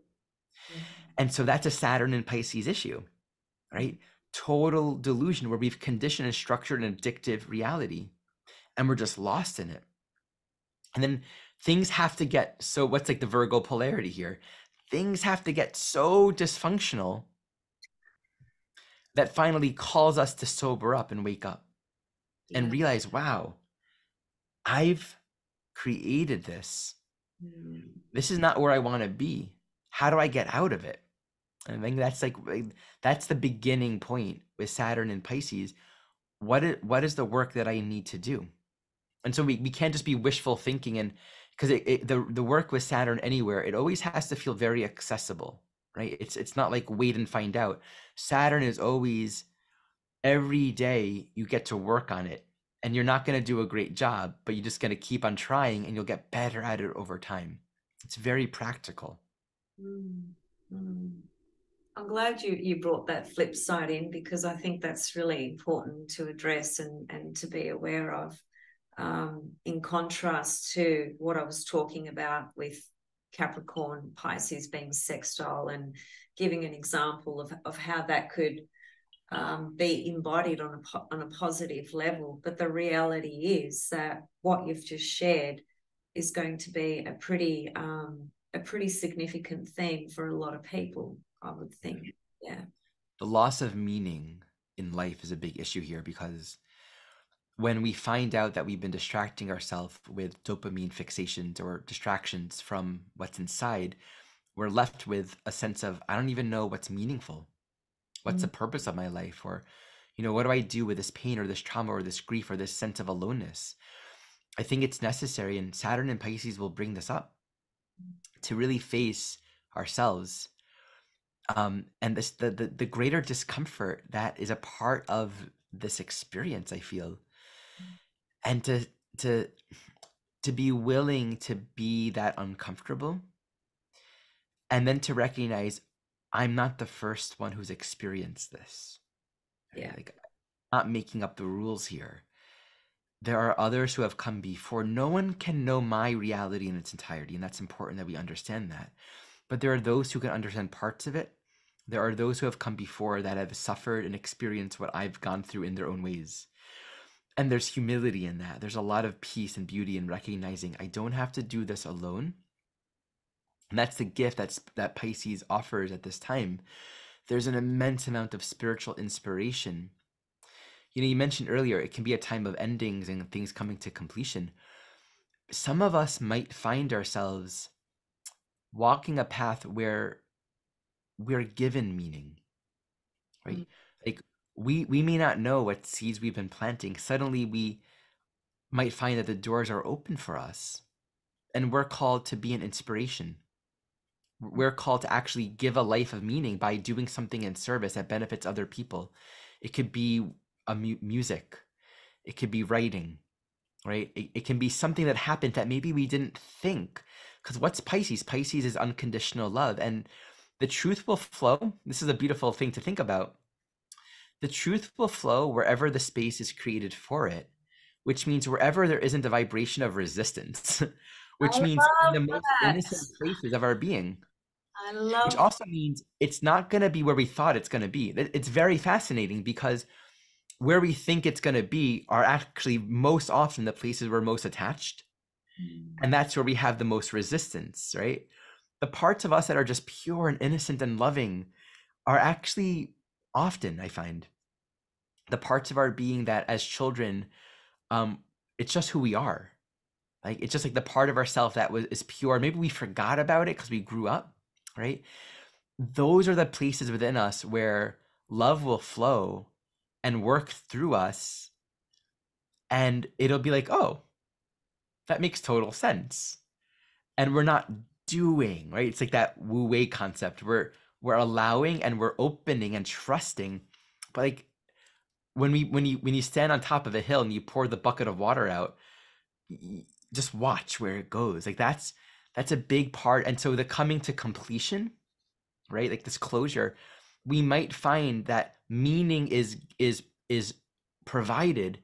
And so that's a Saturn and Pisces issue, right? Total delusion where we've conditioned and structured an addictive reality and we're just lost in it. And then things have to get so, what's like the Virgo polarity here? Things have to get so dysfunctional that finally calls us to sober up and wake up and realize, wow, I've created this. This is not where I want to be. How do I get out of it? And I think that's like, that's the beginning point with Saturn and Pisces. What is the work that I need to do? And so we can't just be wishful thinking, and because the work with Saturn anywhere, it always has to feel very accessible, right? It's not like wait and find out. Saturn is always, every day you get to work on it, and you're not going to do a great job, but you're just going to keep on trying and you'll get better at it over time. It's very practical. I'm glad you brought that flip side in, because I think that's really important to address and to be aware of, in contrast to what I was talking about with Capricorn, Pisces being sextile, and giving an example of how that could be embodied on a positive level. But the reality is that what you've just shared is going to be a pretty significant theme for a lot of people, I would think. Yeah. The loss of meaning in life is a big issue here, because when we find out that we've been distracting ourselves with dopamine fixations or distractions from what's inside, we're left with a sense of, I don't even know what's meaningful. What's the purpose of my life? Or, what do I do with this pain or this trauma or this grief or this sense of aloneness? I think it's necessary, and Saturn and Pisces will bring this up, to really face ourselves, and this the greater discomfort that is a part of this experience, I feel, and to be willing to be that uncomfortable, and then to recognize I'm not the first one who's experienced this. Yeah. Like, I'm not making up the rules here. There are others who have come before. No one can know my reality in its entirety, and that's important that we understand that. But there are those who can understand parts of it. There are those who have come before that have suffered and experienced what I've gone through in their own ways. And there's humility in that. There's a lot of peace and beauty in recognizing I don't have to do this alone. And that's the gift that Pisces offers at this time. There's an immense amount of spiritual inspiration. You mentioned earlier, it can be a time of endings and things coming to completion. Some of us might find ourselves walking a path where we're given meaning, right? Like we may not know what seeds we've been planting. Suddenly we might find that the doors are open for us, and we're called to be an inspiration. We're called to actually give a life of meaning by doing something in service that benefits other people. It could be music. It could be writing, right? It can be something that happened that maybe we didn't think. Because what's Pisces? Pisces is unconditional love. And the truth will flow. This is a beautiful thing to think about. The truth will flow wherever the space is created for it, which means wherever there isn't a vibration of resistance, I which means in love the most that. innocent places of our being, I which love, also means it's not going to be where we thought it's going to be. It's very fascinating because where we think it's going to be are actually most often the places we're most attached. And that's where we have the most resistance, right? The parts of us that are just pure and innocent and loving are actually often, I find, the parts of our being that as children, um, it's just who we are. Like it's just like the part of ourself that is pure. Maybe we forgot about it because we grew up, right? Those are the places within us where love will flow and work through us, and it'll be like, oh, that makes total sense. And we're not doing, right? It's like that wu wei concept. We're allowing and we're opening and trusting. But like when you stand on top of a hill and you pour the bucket of water out, just watch where it goes. Like that's a big part. And so the coming to completion, right? Like this closure, we might find that meaning is provided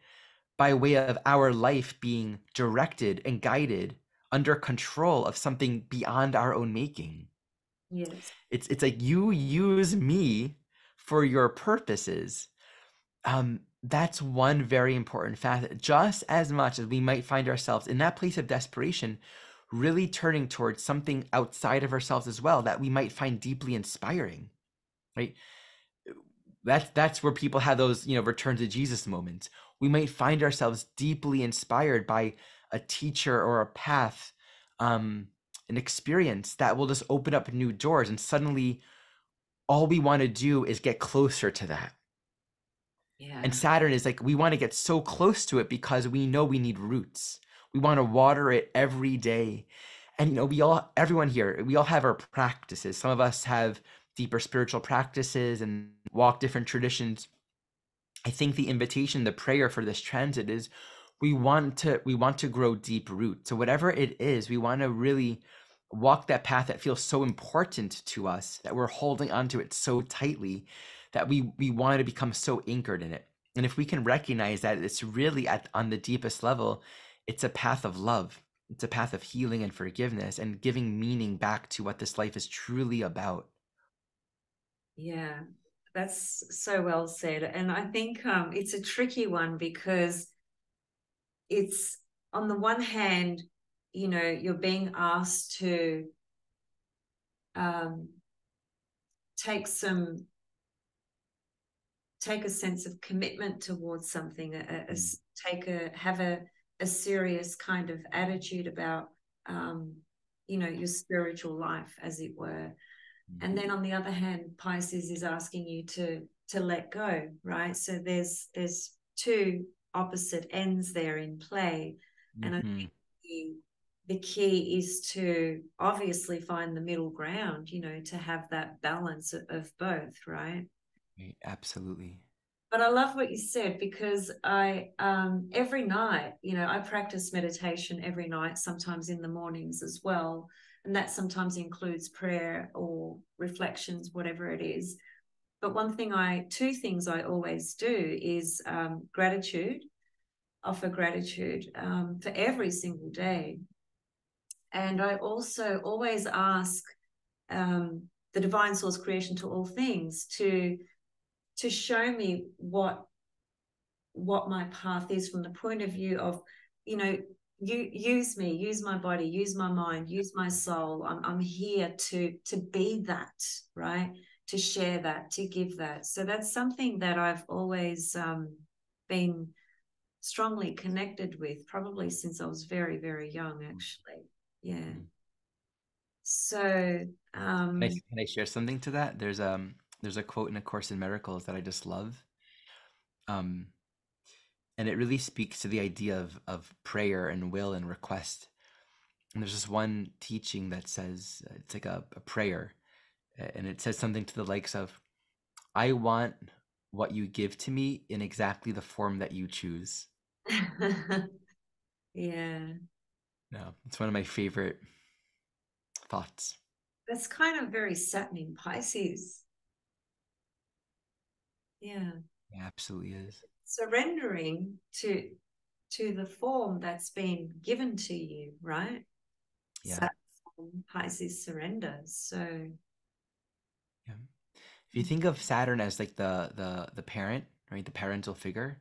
by way of our life being directed and guided under control of something beyond our own making. yes, It's like you use me for your purposes. That's one very important facet. Just as much as we might find ourselves in that place of desperation, really turning towards something outside of ourselves as well that we might find deeply inspiring, right? That's where people have those, return to Jesus moments. We might find ourselves deeply inspired by a teacher or a path, an experience that will just open up new doors, and suddenly all we want to do is get closer to that. And yeah, Saturn is like, we want to get so close to it because we know we need roots. We want to water it every day. And everyone here, we all have our practices. Some of us have deeper spiritual practices and walk different traditions. I think the invitation, the prayer for this transit is we want to grow deep roots. So whatever it is, we want to really walk that path that feels so important to us that we're holding onto it so tightly that we want to become so anchored in it. And if we can recognize that it's really on the deepest level, it's a path of love. It's a path of healing and forgiveness and giving meaning back to what this life is truly about. yeah. That's so well said. And I think it's a tricky one because it's on the one hand, you're being asked to um, take take a sense of commitment towards something, Mm. have a serious kind of attitude about your spiritual life, as it were. And then on the other hand, Pisces is asking you to let go, right? So there's two opposite ends there in play. And I Mm-hmm. think the key is to obviously find the middle ground, to have that balance of both, right? Right, absolutely. But I love what you said because I every night, I practice meditation every night, sometimes in the mornings as well. And that sometimes includes prayer or reflections, whatever it is. But two things I always do is gratitude, offer gratitude for every single day. And I also always ask the divine source creation to all things to show me what my path is from the point of view of, you use me, use my body, use my mind, use my soul. I'm here to be that, right? To share that, to give that. So that's something that I've always been strongly connected with, probably since I was very, very young, actually. Yeah. Mm. So Can I share something to that? There's a quote in A Course in Miracles that I just love. Um, and it really speaks to the idea of prayer and will and request. And there's this one teaching that says it's like a prayer, and it says something to the likes of, "I want what you give to me in exactly the form that you choose." yeah. No, it's one of my favorite thoughts. That's kind of very Saturn in Pisces. Yeah. It absolutely is. Surrendering to the form that's been given to you, right? Yeah. Saturn, Pisces surrender. So Yeah. If you think of Saturn as like the parent, right, the parental figure,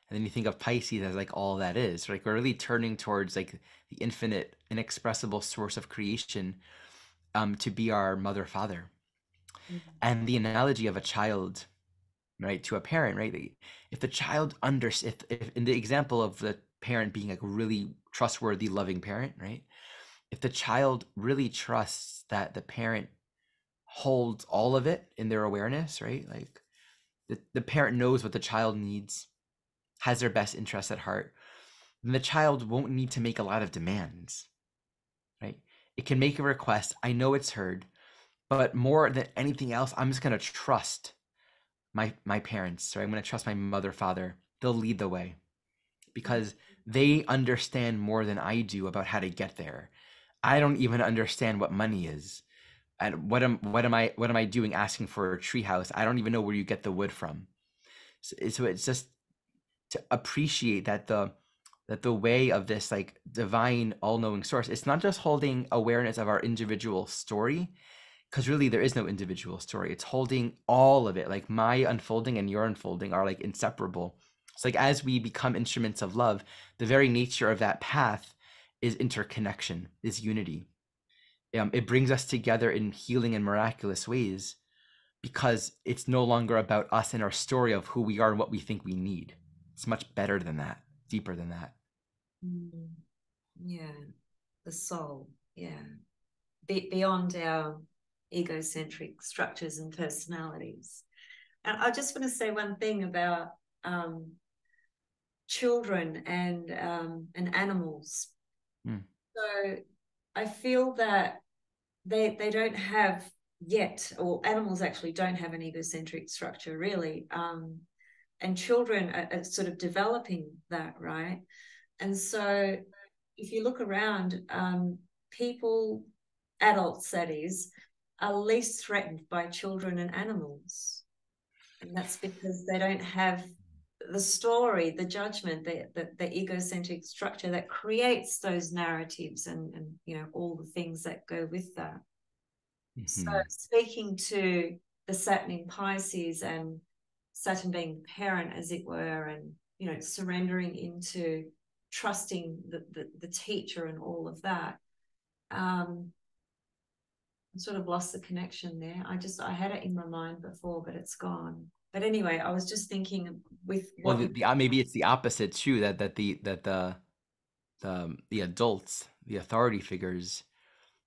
and then you think of Pisces as like all that is, like we're really turning towards like the infinite, inexpressible source of creation, to be our mother, father. And the analogy of a child, right, to a parent, right? If the child if in the example of the parent being like a really trustworthy, loving parent, right? If the child really trusts that the parent holds all of it in their awareness, right? Like the parent knows what the child needs, has their best interests at heart, then the child won't need to make a lot of demands, right? It can make a request. I know it's heard, but more than anything else, I'm just gonna trust my parents, right? I'm gonna trust my mother, father. They'll lead the way because they understand more than I do about how to get there. I don't even understand what money is. And what am I doing asking for a treehouse? I don't even know where you get the wood from. So it's just to appreciate that the way of this like divine all-knowing source, it's not just holding awareness of our individual story, because really there is no individual story. It's holding all of it. Like my unfolding and your unfolding are like inseparable. It's like as we become instruments of love, the very nature of that path is interconnection, is unity. It brings us together in healing and miraculous ways because it's no longer about us and our story of who we are and what we think we need. It's much better than that, deeper than that. yeah, the soul, yeah, beyond our egocentric structures and personalities. And I just want to say one thing about children and animals. Mm. So I feel that they don't have yet, or animals actually don't have an egocentric structure really. And children are sort of developing that, right? And so if you look around, people, adults that is, are least threatened by children and animals. And that's because they don't have the story, the judgment, the egocentric structure that creates those narratives and you know all the things that go with that. So Mm-hmm. speaking to the Saturn in Pisces and Saturn being the parent, as it were, and you know surrendering into trusting the teacher and all of that. I sort of lost the connection there. I had it in my mind before, but it's gone. But anyway, I was just thinking with Well, what you. maybe it's the opposite too. The adults, the authority figures,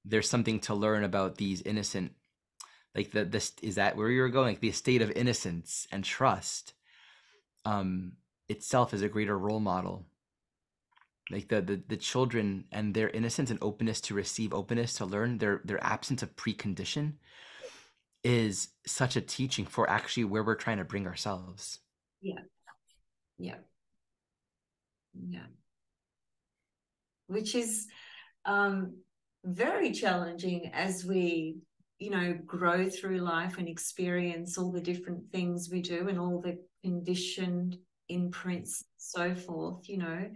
there's something to learn about these innocent, like this is that where you're going, like the state of innocence and trust, um, itself is a greater role model. Like the children and their innocence and openness to receive, openness to learn, their absence of precondition is such a teaching for actually where we're trying to bring ourselves. Yeah, yeah, yeah. Which is um, very challenging as we, you know, grow through life and experience all the different things we do and all the conditioned imprints, so forth. You know,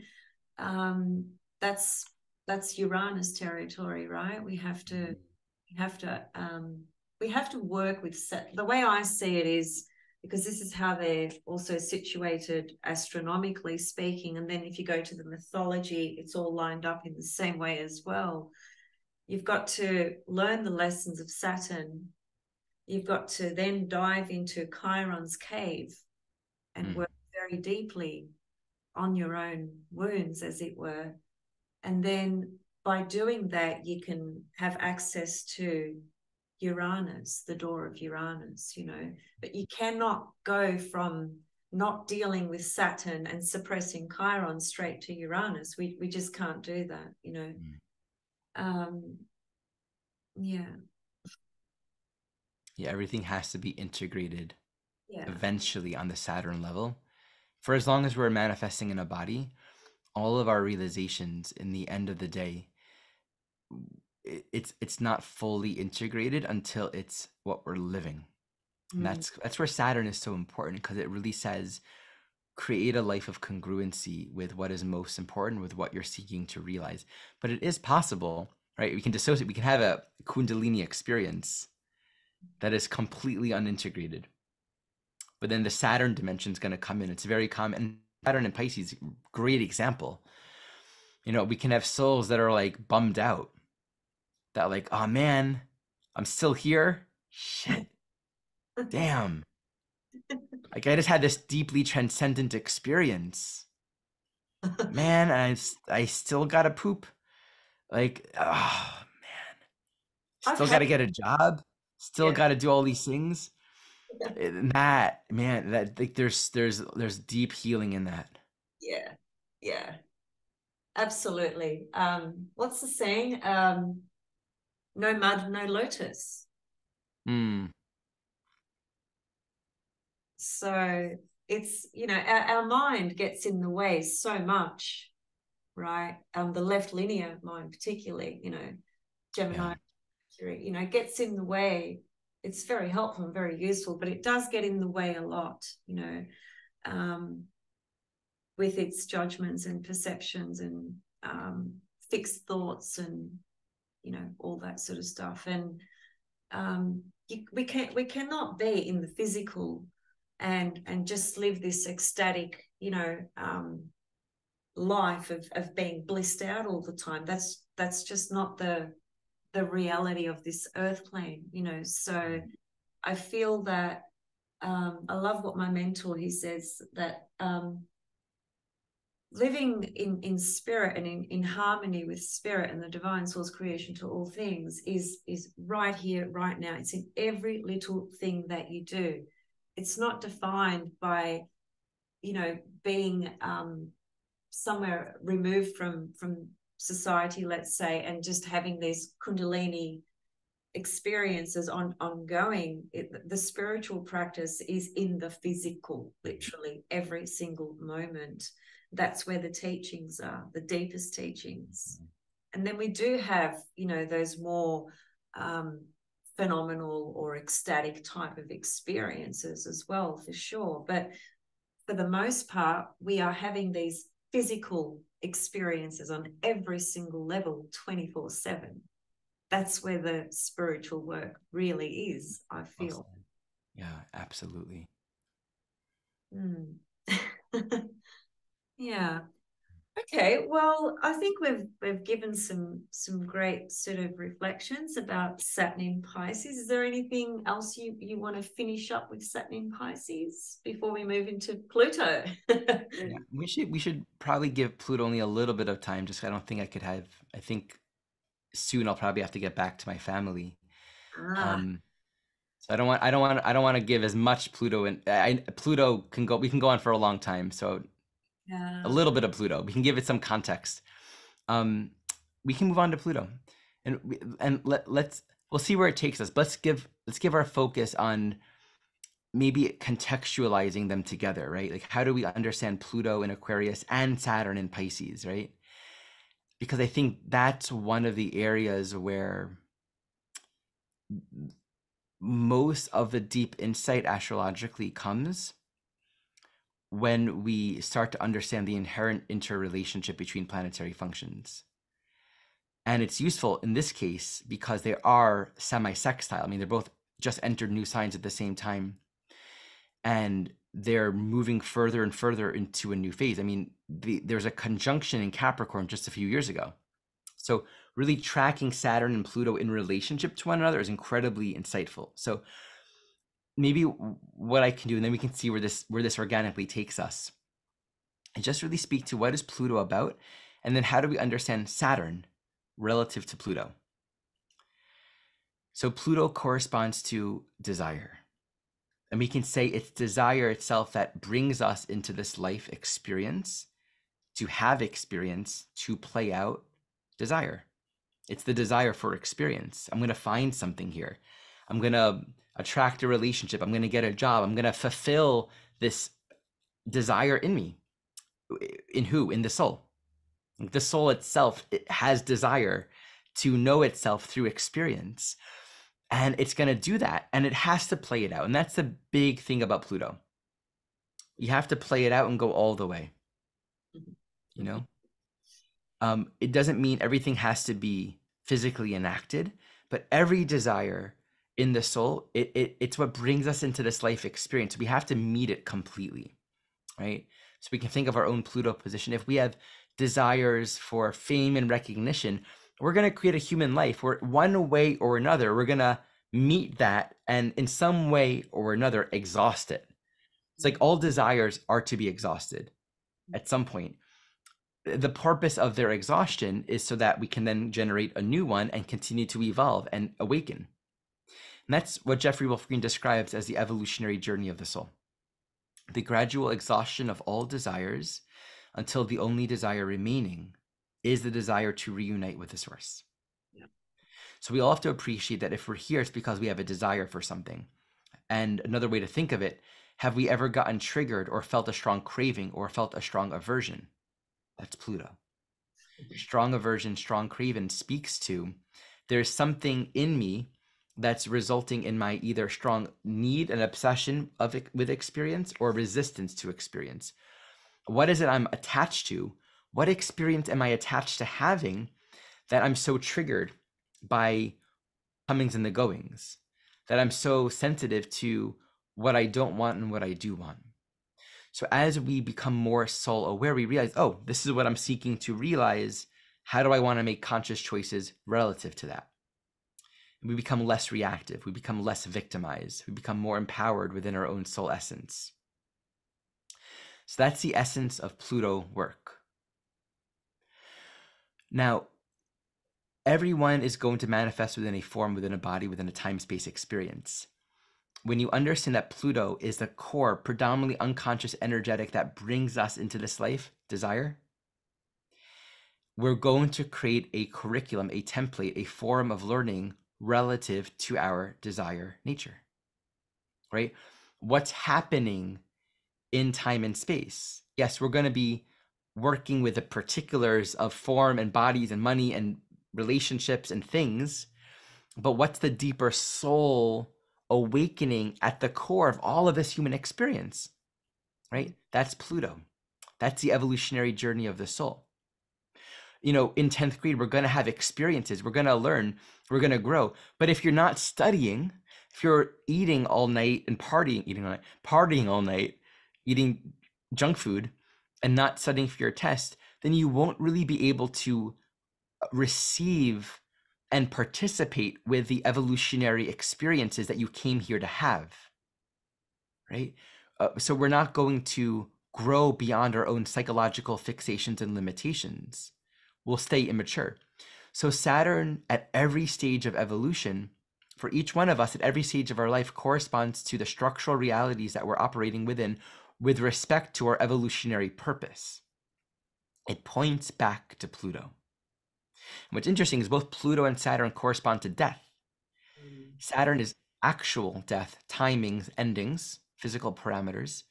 um, that's that's Uranus territory, right? Have to we have to work with the way I see it is because this is how they're also situated astronomically speaking, and then if you go to the mythology it's all lined up in the same way as well. You've got to learn the lessons of Saturn. You've got to then dive into Chiron's cave and Mm. work very deeply on your own wounds, as it were. And then by doing that, you can have access to Uranus, the door of Uranus, you know. But you cannot go from not dealing with Saturn and suppressing Chiron straight to Uranus. We just can't do that, you know. Mm. Um, yeah, Yeah, everything has to be integrated yeah. eventually on the Saturn level. For as long as we're manifesting in a body, all of our realizations in the end of the day, it's not fully integrated until it's what we're living. And Mm. that's where Saturn is so important because it really says create a life of congruency with what is most important, with what you're seeking to realize. But it is possible, right? We can dissociate, we can have a Kundalini experience that is completely unintegrated. But then the Saturn dimension is going to come in. It's very common. And Saturn and Pisces, great example. You know, we can have souls that are like bummed out, that like, oh man, I'm still here. Shit. Damn. Like I just had this deeply transcendent experience. Man, I still gotta poop. Like, oh man. I've Still had, gotta get a job. Still yeah, gotta do all these things. That, man, that like there's deep healing in that. yeah, yeah, absolutely. What's the saying? No mud, no lotus. Hmm. So it's, our mind gets in the way so much, right? The left linear mind, particularly, Yeah. Gemini, gets in the way. It's very helpful and very useful, but it does get in the way a lot, um, with its judgments and perceptions and fixed thoughts and, all that sort of stuff. And we cannot be in the physical and just live this ecstatic, life of being blissed out all the time. That's just not the reality of this earth plane, so I feel that I love what my mentor, he says that living in spirit and in harmony with spirit and the divine source creation to all things is right here, right now. It's in every little thing that you do. It's not defined by, being somewhere removed from society, let's say, and just having these kundalini experiences ongoing. The spiritual practice is in the physical, literally every single moment. That's where the teachings are, the deepest teachings. And then we do have, those more phenomenal or ecstatic type of experiences as well, for sure. But for the most part, we are having these physical experiences on every single level 24/7. That's where the spiritual work really is, I feel. Awesome. Yeah, absolutely. Mm. Yeah. Okay. Well, I think we've given some great sort of reflections about Saturn in Pisces. Is there anything else you want to finish up with Saturn in Pisces before we move into Pluto? Yeah, we should probably give Pluto only a little bit of time. Just I don't think I could have. I think soon I'll probably have to get back to my family. Ah, Um, so I don't want to give as much Pluto, and Pluto can go. We can go on for a long time. So a yeah. little bit of Pluto. We can give it some context. Um, we can move on to Pluto, and we'll see where it takes us. Let's give our focus on maybe contextualizing them together, right? Like how do we understand Pluto in Aquarius and Saturn in Pisces, right? Because I think that's one of the areas where most of the deep insight astrologically comes when we start to understand the inherent interrelationship between planetary functions. And it's useful in this case because they are semi-sextile. I mean, they're both just entered new signs at the same time, and they're moving further and further into a new phase. I mean, there's a conjunction in Capricorn just a few years ago. So really tracking Saturn and Pluto in relationship to one another is incredibly insightful. So maybe what I can do, and then we can see where this organically takes us, and just really speak to what is Pluto about, and then how do we understand Saturn relative to Pluto. So Pluto corresponds to desire. And we can say it's desire itself that brings us into this life experience, to have experience, to play out desire. It's the desire for experience. I'm going to find something here. I'm going to attract a relationship. I'm going to get a job. I'm going to fulfill this desire in me. In who? In the soul. The soul itself, it has desire to know itself through experience. And it's going to do that. And it has to play it out. And that's the big thing about Pluto. You have to play it out and go all the way, you know? It doesn't mean everything has to be physically enacted, but every desire in the soul, it's what brings us into this life experience. We have to meet it completely, right? So we can think of our own Pluto position. If we have desires for fame and recognition, we're going to create a human life where one way or another, we're going to meet that and in some way or another exhaust it. It's like all desires are to be exhausted at some point. The purpose of their exhaustion is so that we can then generate a new one and continue to evolve and awaken. And that's what Jeffrey Wolfe describes as the evolutionary journey of the soul. The gradual exhaustion of all desires until the only desire remaining is the desire to reunite with the source. Yeah. So we all have to appreciate that if we're here, it's because we have a desire for something. And another way to think of it, have we ever gotten triggered or felt a strong craving or felt a strong aversion? That's Pluto. Strong aversion, strong craving speaks to there's something in me that's resulting in my either strong need and obsession with experience or resistance to experience. What is it I'm attached to? What experience am I attached to having that I'm so triggered by comings and the goings, that I'm so sensitive to what I don't want and what I do want? So as we become more soul aware, we realize, oh, this is what I'm seeking to realize. How do I want to make conscious choices relative to that? We become less reactive. We become less victimized. We become more empowered within our own soul essence. So that's the essence of Pluto work. Now, everyone is going to manifest within a form, within a body, within a time-space experience. When you understand that Pluto is the core, predominantly unconscious energetic that brings us into this life, desire, we're going to create a curriculum, a template, a form of learning relative to our desire nature, right? What's happening in time and space? Yes, we're going to be working with the particulars of form and bodies and money and relationships and things, but what's the deeper soul awakening at the core of all of this human experience, right? That's Pluto. That's the evolutionary journey of the soul. You know, in 10th grade, we're going to have experiences. We're going to learn. We're going to grow. But if you're not studying, if you're eating all night and partying all night, eating junk food and not studying for your test, then you won't really be able to receive and participate with the evolutionary experiences that you came here to have, right? So we're not going to grow beyond our own psychological fixations and limitations. We'll stay immature. So Saturn at every stage of evolution, for each one of us at every stage of our life, corresponds to the structural realities that we're operating within with respect to our evolutionary purpose. It points back to Pluto. And what's interesting is both Pluto and Saturn correspond to death. Saturn is actual death, timings, endings, physical parameters.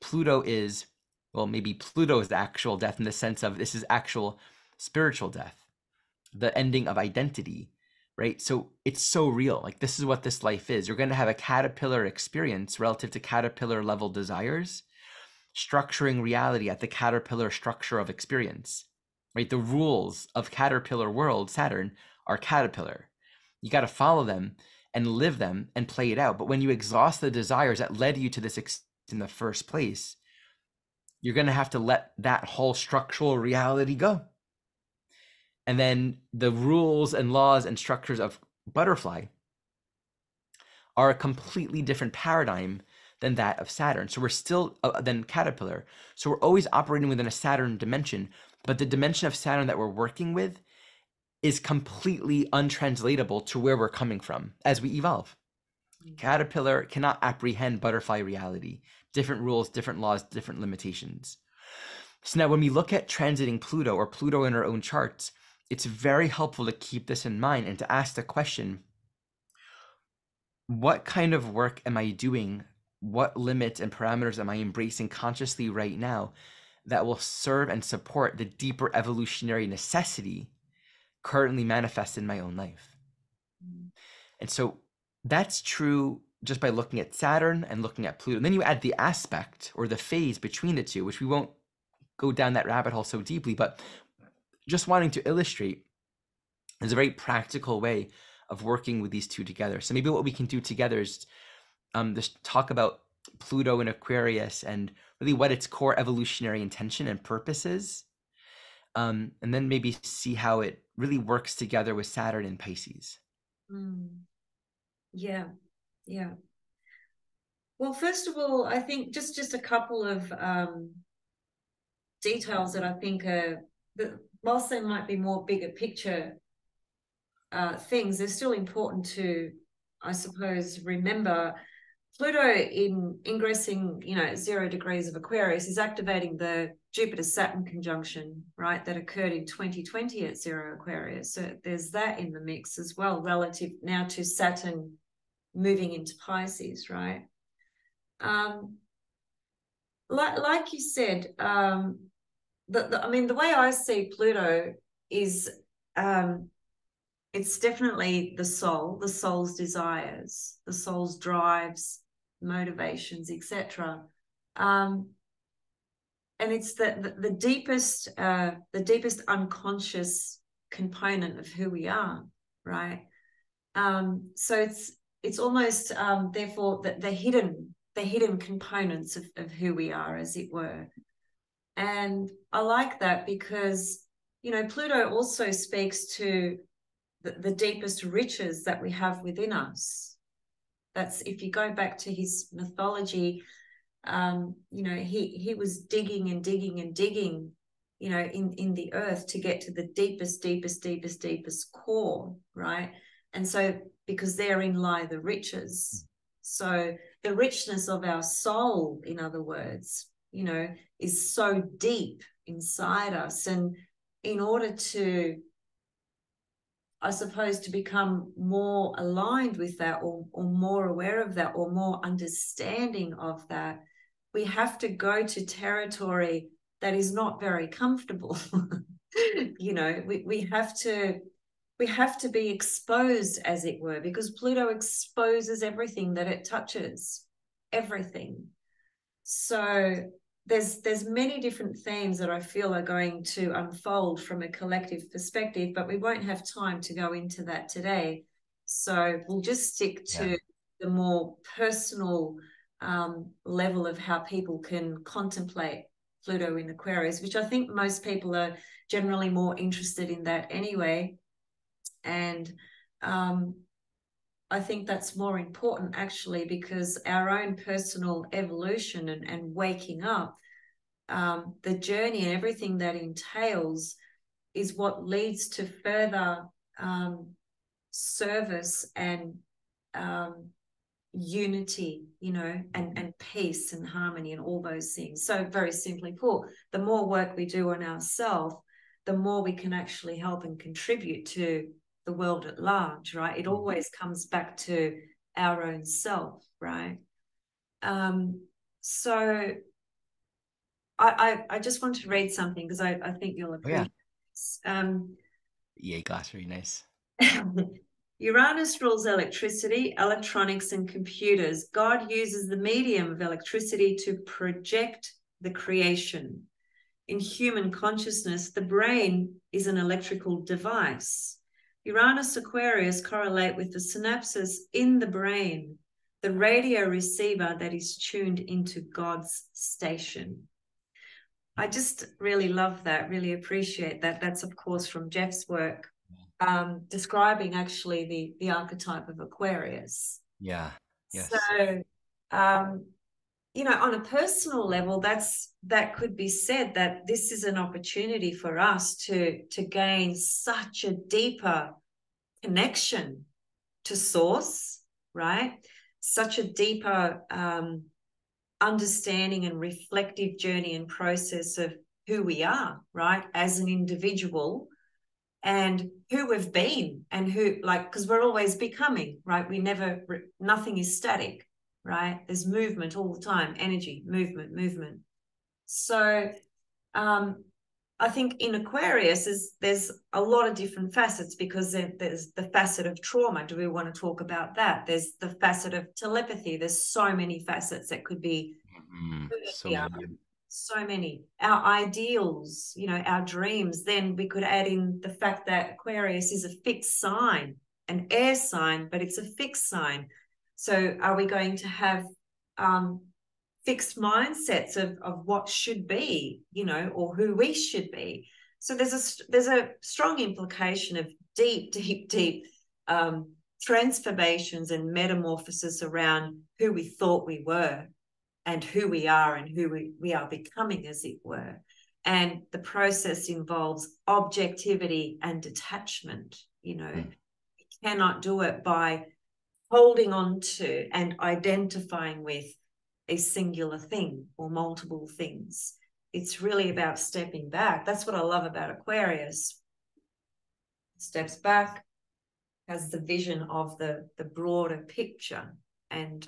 Pluto is, well, maybe Pluto is the actual death in the sense of this is actual spiritual death, the ending of identity, right? So it's so real. Like this is what this life is. You're going to have a caterpillar experience relative to caterpillar level desires, structuring reality at the caterpillar structure of experience, right? The rules of caterpillar world, Saturn, are caterpillar. You got to follow them and live them and play it out. But when you exhaust the desires that led you to this in the first place, you're going to have to let that whole structural reality go. And then the rules and laws and structures of butterfly are a completely different paradigm than that of Saturn. So we're still than caterpillar. So we're always operating within a Saturn dimension, but the dimension of Saturn that we're working with is completely untranslatable to where we're coming from as we evolve. Caterpillar cannot apprehend butterfly reality, different rules, different laws, different limitations. So now when we look at transiting Pluto or Pluto in our own charts, it's very helpful to keep this in mind and to ask the question, what kind of work am I doing? What limits and parameters am I embracing consciously right now that will serve and support the deeper evolutionary necessity currently manifest in my own life? And so that's true just by looking at Saturn and looking at Pluto. And then you add the aspect or the phase between the two, which we won't go down that rabbit hole so deeply, but just wanting to illustrate, there's a very practical way of working with these two together. So maybe what we can do together is just talk about Pluto in Aquarius and really what its core evolutionary intention and purpose is. And then maybe see how it really works together with Saturn in Pisces. Yeah, yeah. Well, first of all, I think just a couple of details that I think are, whilst they might be more bigger picture things, they're still important to, I suppose, remember. Pluto in ingressing, 0 degrees of Aquarius is activating the Jupiter-Saturn conjunction, right, that occurred in 2020 at 0 Aquarius. So there's that in the mix as well, relative now to Saturn moving into Pisces, right? Like you said, I mean, the way I see Pluto is it's definitely the soul, the soul's desires, the soul's drives, motivations, etc. And it's the deepest unconscious component of who we are, right? So it's almost therefore the hidden components of who we are, as it were. And I like that because, Pluto also speaks to the deepest riches that we have within us. That's, if you go back to his mythology, he was digging and digging and digging, in the earth to get to the deepest core, right? And so, because therein lie the riches. So the richness of our soul, in other words, is so deep inside us. And in order to, I suppose, to become more aligned with that, or more aware of that, or more understanding of that, we have to go to territory that is not very comfortable. We have to be exposed, as it were, because Pluto exposes everything that it touches, everything. So there's many different themes that I feel are going to unfold from a collective perspective, but we won't have time to go into that today. So we'll just stick to the more personal level of how people can contemplate Pluto in Aquarius, which I think most people are generally more interested in that anyway. And I think that's more important, actually, because our own personal evolution and waking up, the journey and everything that entails, is what leads to further service and unity, and peace and harmony and all those things. So very simply put, the more work we do on ourselves, the more we can actually help and contribute to the world at large, right? It always comes back to our own self, right? So I just want to read something because I think you'll appreciate this. Yay, glass, very nice. Uranus rules electricity, electronics, and computers. God uses the medium of electricity to project the creation. In human consciousness, the brain is an electrical device. Uranus Aquarius correlate with the synapses in the brain, the radio receiver that is tuned into God's station. I just really love that, really appreciate that. That's, of course, from Jeff's work, describing actually the archetype of Aquarius. Yeah. Yes. So, on a personal level, that could be said that this is an opportunity for us to gain such a deeper connection to source, right? Such a deeper understanding and reflective journey and process of who we are, right, as an individual, and who we've been, and who, because we're always becoming, right? Nothing is static, right? There's movement all the time, energy, movement. So I think in Aquarius there's a lot of different facets, because there's the facet of trauma. Do we want to talk about that? There's the facet of telepathy. There's so many facets that could be So many. so many. Our ideals, our dreams. Then we could add in the fact that Aquarius is a fixed sign, an air sign, but it's a fixed sign. So are we going to have fixed mindsets of what should be, or who we should be? So there's a strong implication of deep transformations and metamorphosis around who we thought we were and who we are and who we are becoming, as it were. And the process involves objectivity and detachment. You cannot do it by holding on to and identifying with a singular thing or multiple things. It's really about stepping back. That's what I love about Aquarius. Steps back, has the vision of the broader picture. And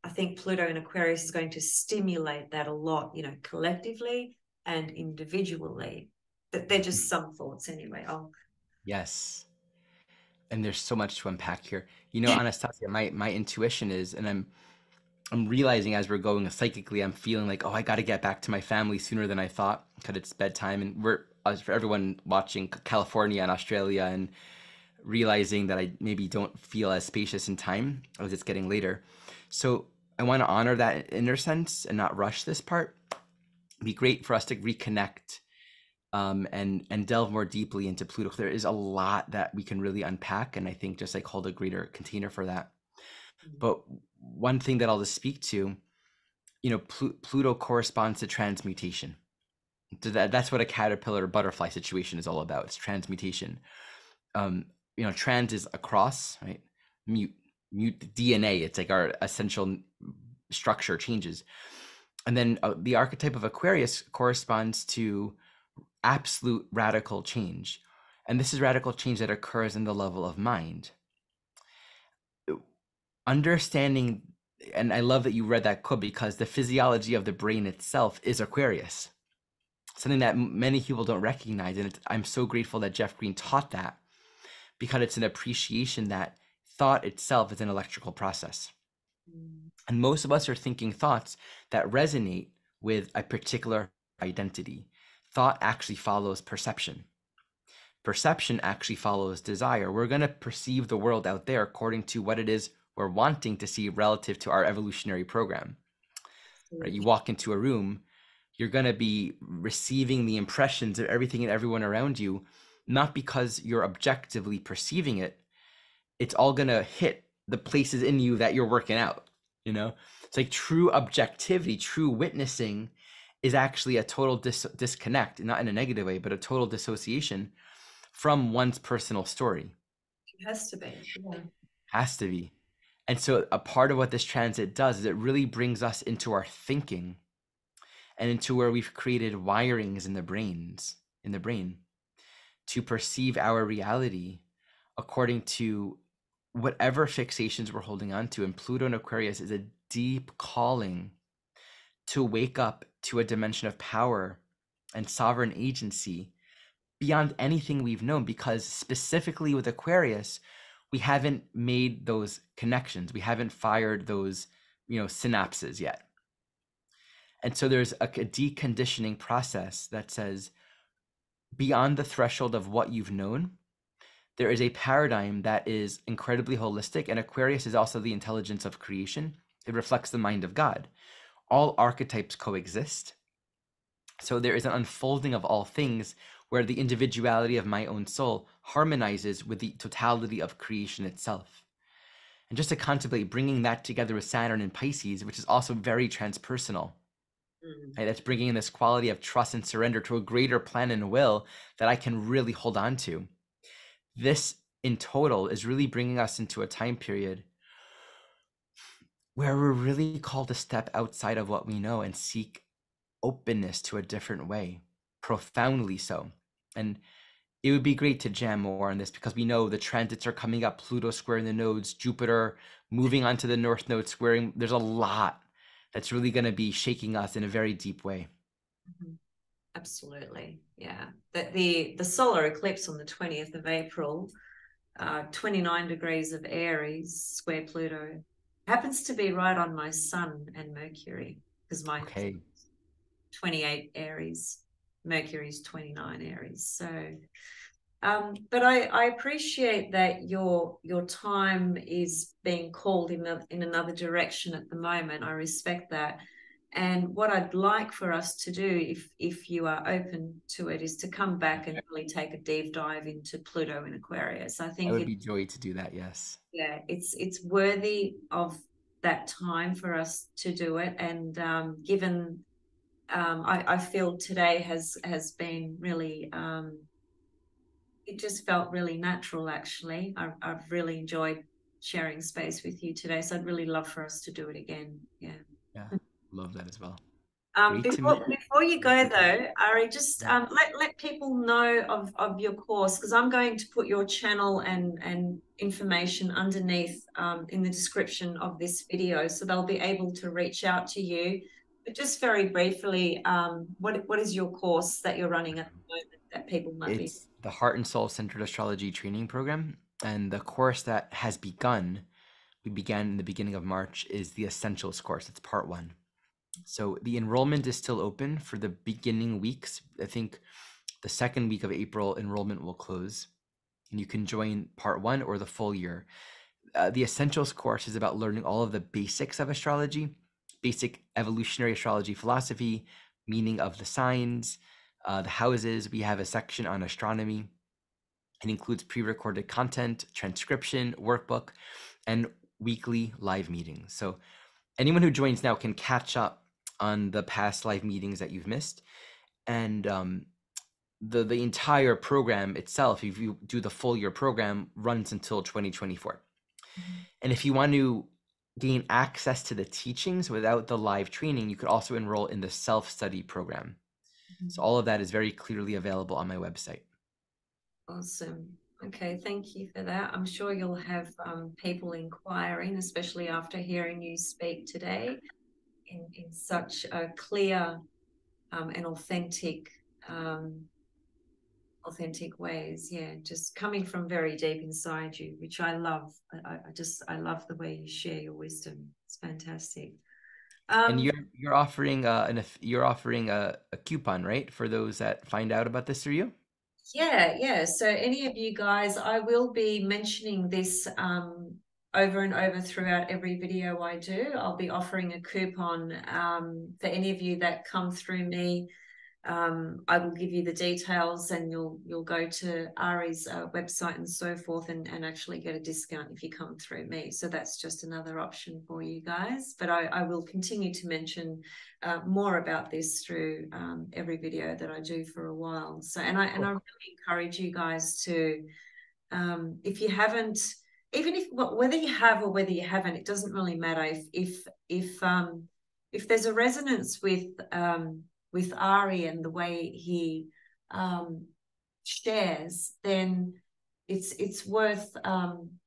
I think Pluto in Aquarius is going to stimulate that a lot, collectively and individually. They're just some thoughts anyway. Yes. And there's so much to unpack here. Anastasia, my intuition is, and I'm realizing as we're going psychically, I'm feeling like, oh, I got to get back to my family sooner than I thought, because it's bedtime. And for everyone watching California and Australia, and realizing that I maybe don't feel as spacious in time as it's getting later. So I want to honor that inner sense and not rush this part. It'd be great for us to reconnect and delve more deeply into Pluto. There is a lot that we can really unpack, and I think just like hold a greater container for that. But one thing that I'll just speak to, Pluto corresponds to transmutation. That's what a caterpillar butterfly situation is all about. It's transmutation. Trans is across, right? Mute DNA. It's like our essential structure changes. And then the archetype of Aquarius corresponds to absolute radical change. And this is radical change that occurs in the level of mind. Understanding, and I love that you read that quote, because the physiology of the brain itself is Aquarius, something that many people don't recognize. And I'm so grateful that Jeff Green taught that, because it's an appreciation that thought itself is an electrical process. And most of us are thinking thoughts that resonate with a particular identity. Thought actually follows perception. Perception actually follows desire. We're going to perceive the world out there according to what it is we're wanting to see relative to our evolutionary program. Right? You walk into a room, you're going to be receiving the impressions of everything and everyone around you, not because you're objectively perceiving it. It's all going to hit the places in you that you're working out. It's like true objectivity, true witnessing is actually a total disconnect, not in a negative way, but a total dissociation from one's personal story. It has to be. Yeah. Has to be. And so a part of what this transit does is it really brings us into our thinking and into where we've created wirings in the brain to perceive our reality according to whatever fixations we're holding on to. And Pluto in Aquarius is a deep calling to wake up to a dimension of power and sovereign agency beyond anything we've known, because specifically with Aquarius, we haven't made those connections. We haven't fired those, synapses yet. And so there's a deconditioning process that says, beyond the threshold of what you've known, there is a paradigm that is incredibly holistic. And Aquarius is also the intelligence of creation. It reflects the mind of God. All archetypes coexist. So there is an unfolding of all things where the individuality of my own soul harmonizes with the totality of creation itself. And just to contemplate bringing that together with Saturn and Pisces, which is also very transpersonal, right? That's bringing in this quality of trust and surrender to a greater plan and will that I can really hold on to. This in total is really bringing us into a time period where we're really called to step outside of what we know and seek openness to a different way, profoundly so. And it would be great to jam more on this, because we know the transits are coming up, Pluto squaring the nodes, Jupiter moving onto the North Node squaring. There's a lot that's really going to be shaking us in a very deep way. Absolutely. Yeah. That the solar eclipse on the 20th of April, 29 degrees of Aries, square Pluto, happens to be right on my Sun and Mercury, because my Okay. 28 Aries, Mercury's 29 Aries. So but I appreciate that your time is being called in another direction at the moment. I respect that. And what I'd like for us to do, if you are open to it, is to come back and really take a deep dive into Pluto in Aquarius. I I think would be joy to do that. Yes. yeah, it's worthy of that time for us to do it. And given I feel today has been really it just felt really natural, actually. I've really enjoyed sharing space with you today. So I'd really love for us to do it again. Yeah. Yeah. Love that as well. Um, Great to meet before you. before you Great go to meet though, Ari, just you. let people know of your course, because I'm going to put your channel and information underneath in the description of this video, so they'll be able to reach out to you. But just very briefly, what is your course that you're running at the moment that people might be? It's the Heart and Soul Centered Astrology Training Program. And the course that has begun, we began in the beginning of March, is the Essentials course. It's part 1. So the enrollment is still open for the beginning weeks. I think the second week of April, enrollment will close. And you can join part 1 or the full year. The Essentials course is about learning all of the basics of astrology, basic evolutionary astrology philosophy, meaning of the signs, the houses. We have a section on astronomy. It includes pre-recorded content, transcription, workbook, and weekly live meetings. So anyone who joins now can catch up on the past live meetings that you've missed. And the entire program itself, if you do the full year program, runs until 2024. And if you want to gain access to the teachings without the live training, you could also enroll in the self-study program. So all of that is very clearly available on my website. Awesome. Okay, thank you for that. I'm sure you'll have people inquiring, especially after hearing you speak today in such a clear and authentic ways. Yeah, just coming from very deep inside you, which I love. I love the way you share your wisdom. It's fantastic. And Um, you're offering a coupon, right, for those that find out about this through you? yeah. So any of you guys, I will be mentioning this over and over throughout every video I do. I'll be offering a coupon for any of you that come through me. I will give you the details, and you'll go to Ari's website and so forth, and actually get a discount if you come through me. So that's just another option for you guys. But I will continue to mention more about this through every video that I do for a while. So and I really encourage you guys to, if you haven't, even if whether you have or whether you haven't, it doesn't really matter. If there's a resonance with Ari and the way he shares, then it's worth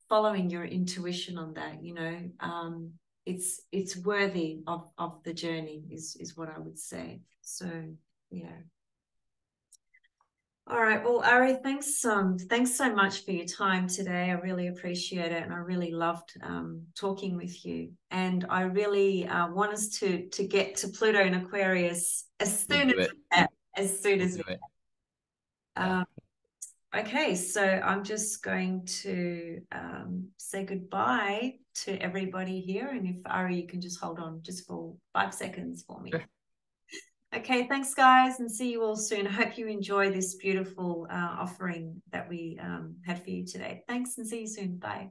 following your intuition on that. It's worthy of the journey is what I would say. So yeah. All right. Well, Ari, thanks so much for your time today. I really appreciate it, and I really loved talking with you. And I really want us to get to Pluto in Aquarius as We'll soon do as it. we can. As soon We'll as do we it. Yeah. can. Okay, so I'm just going to say goodbye to everybody here, and if Ari, you can just hold on just for 5 seconds for me. Sure. Okay, thanks guys, and see you all soon. I hope you enjoy this beautiful offering that we had for you today. Thanks, and see you soon. Bye.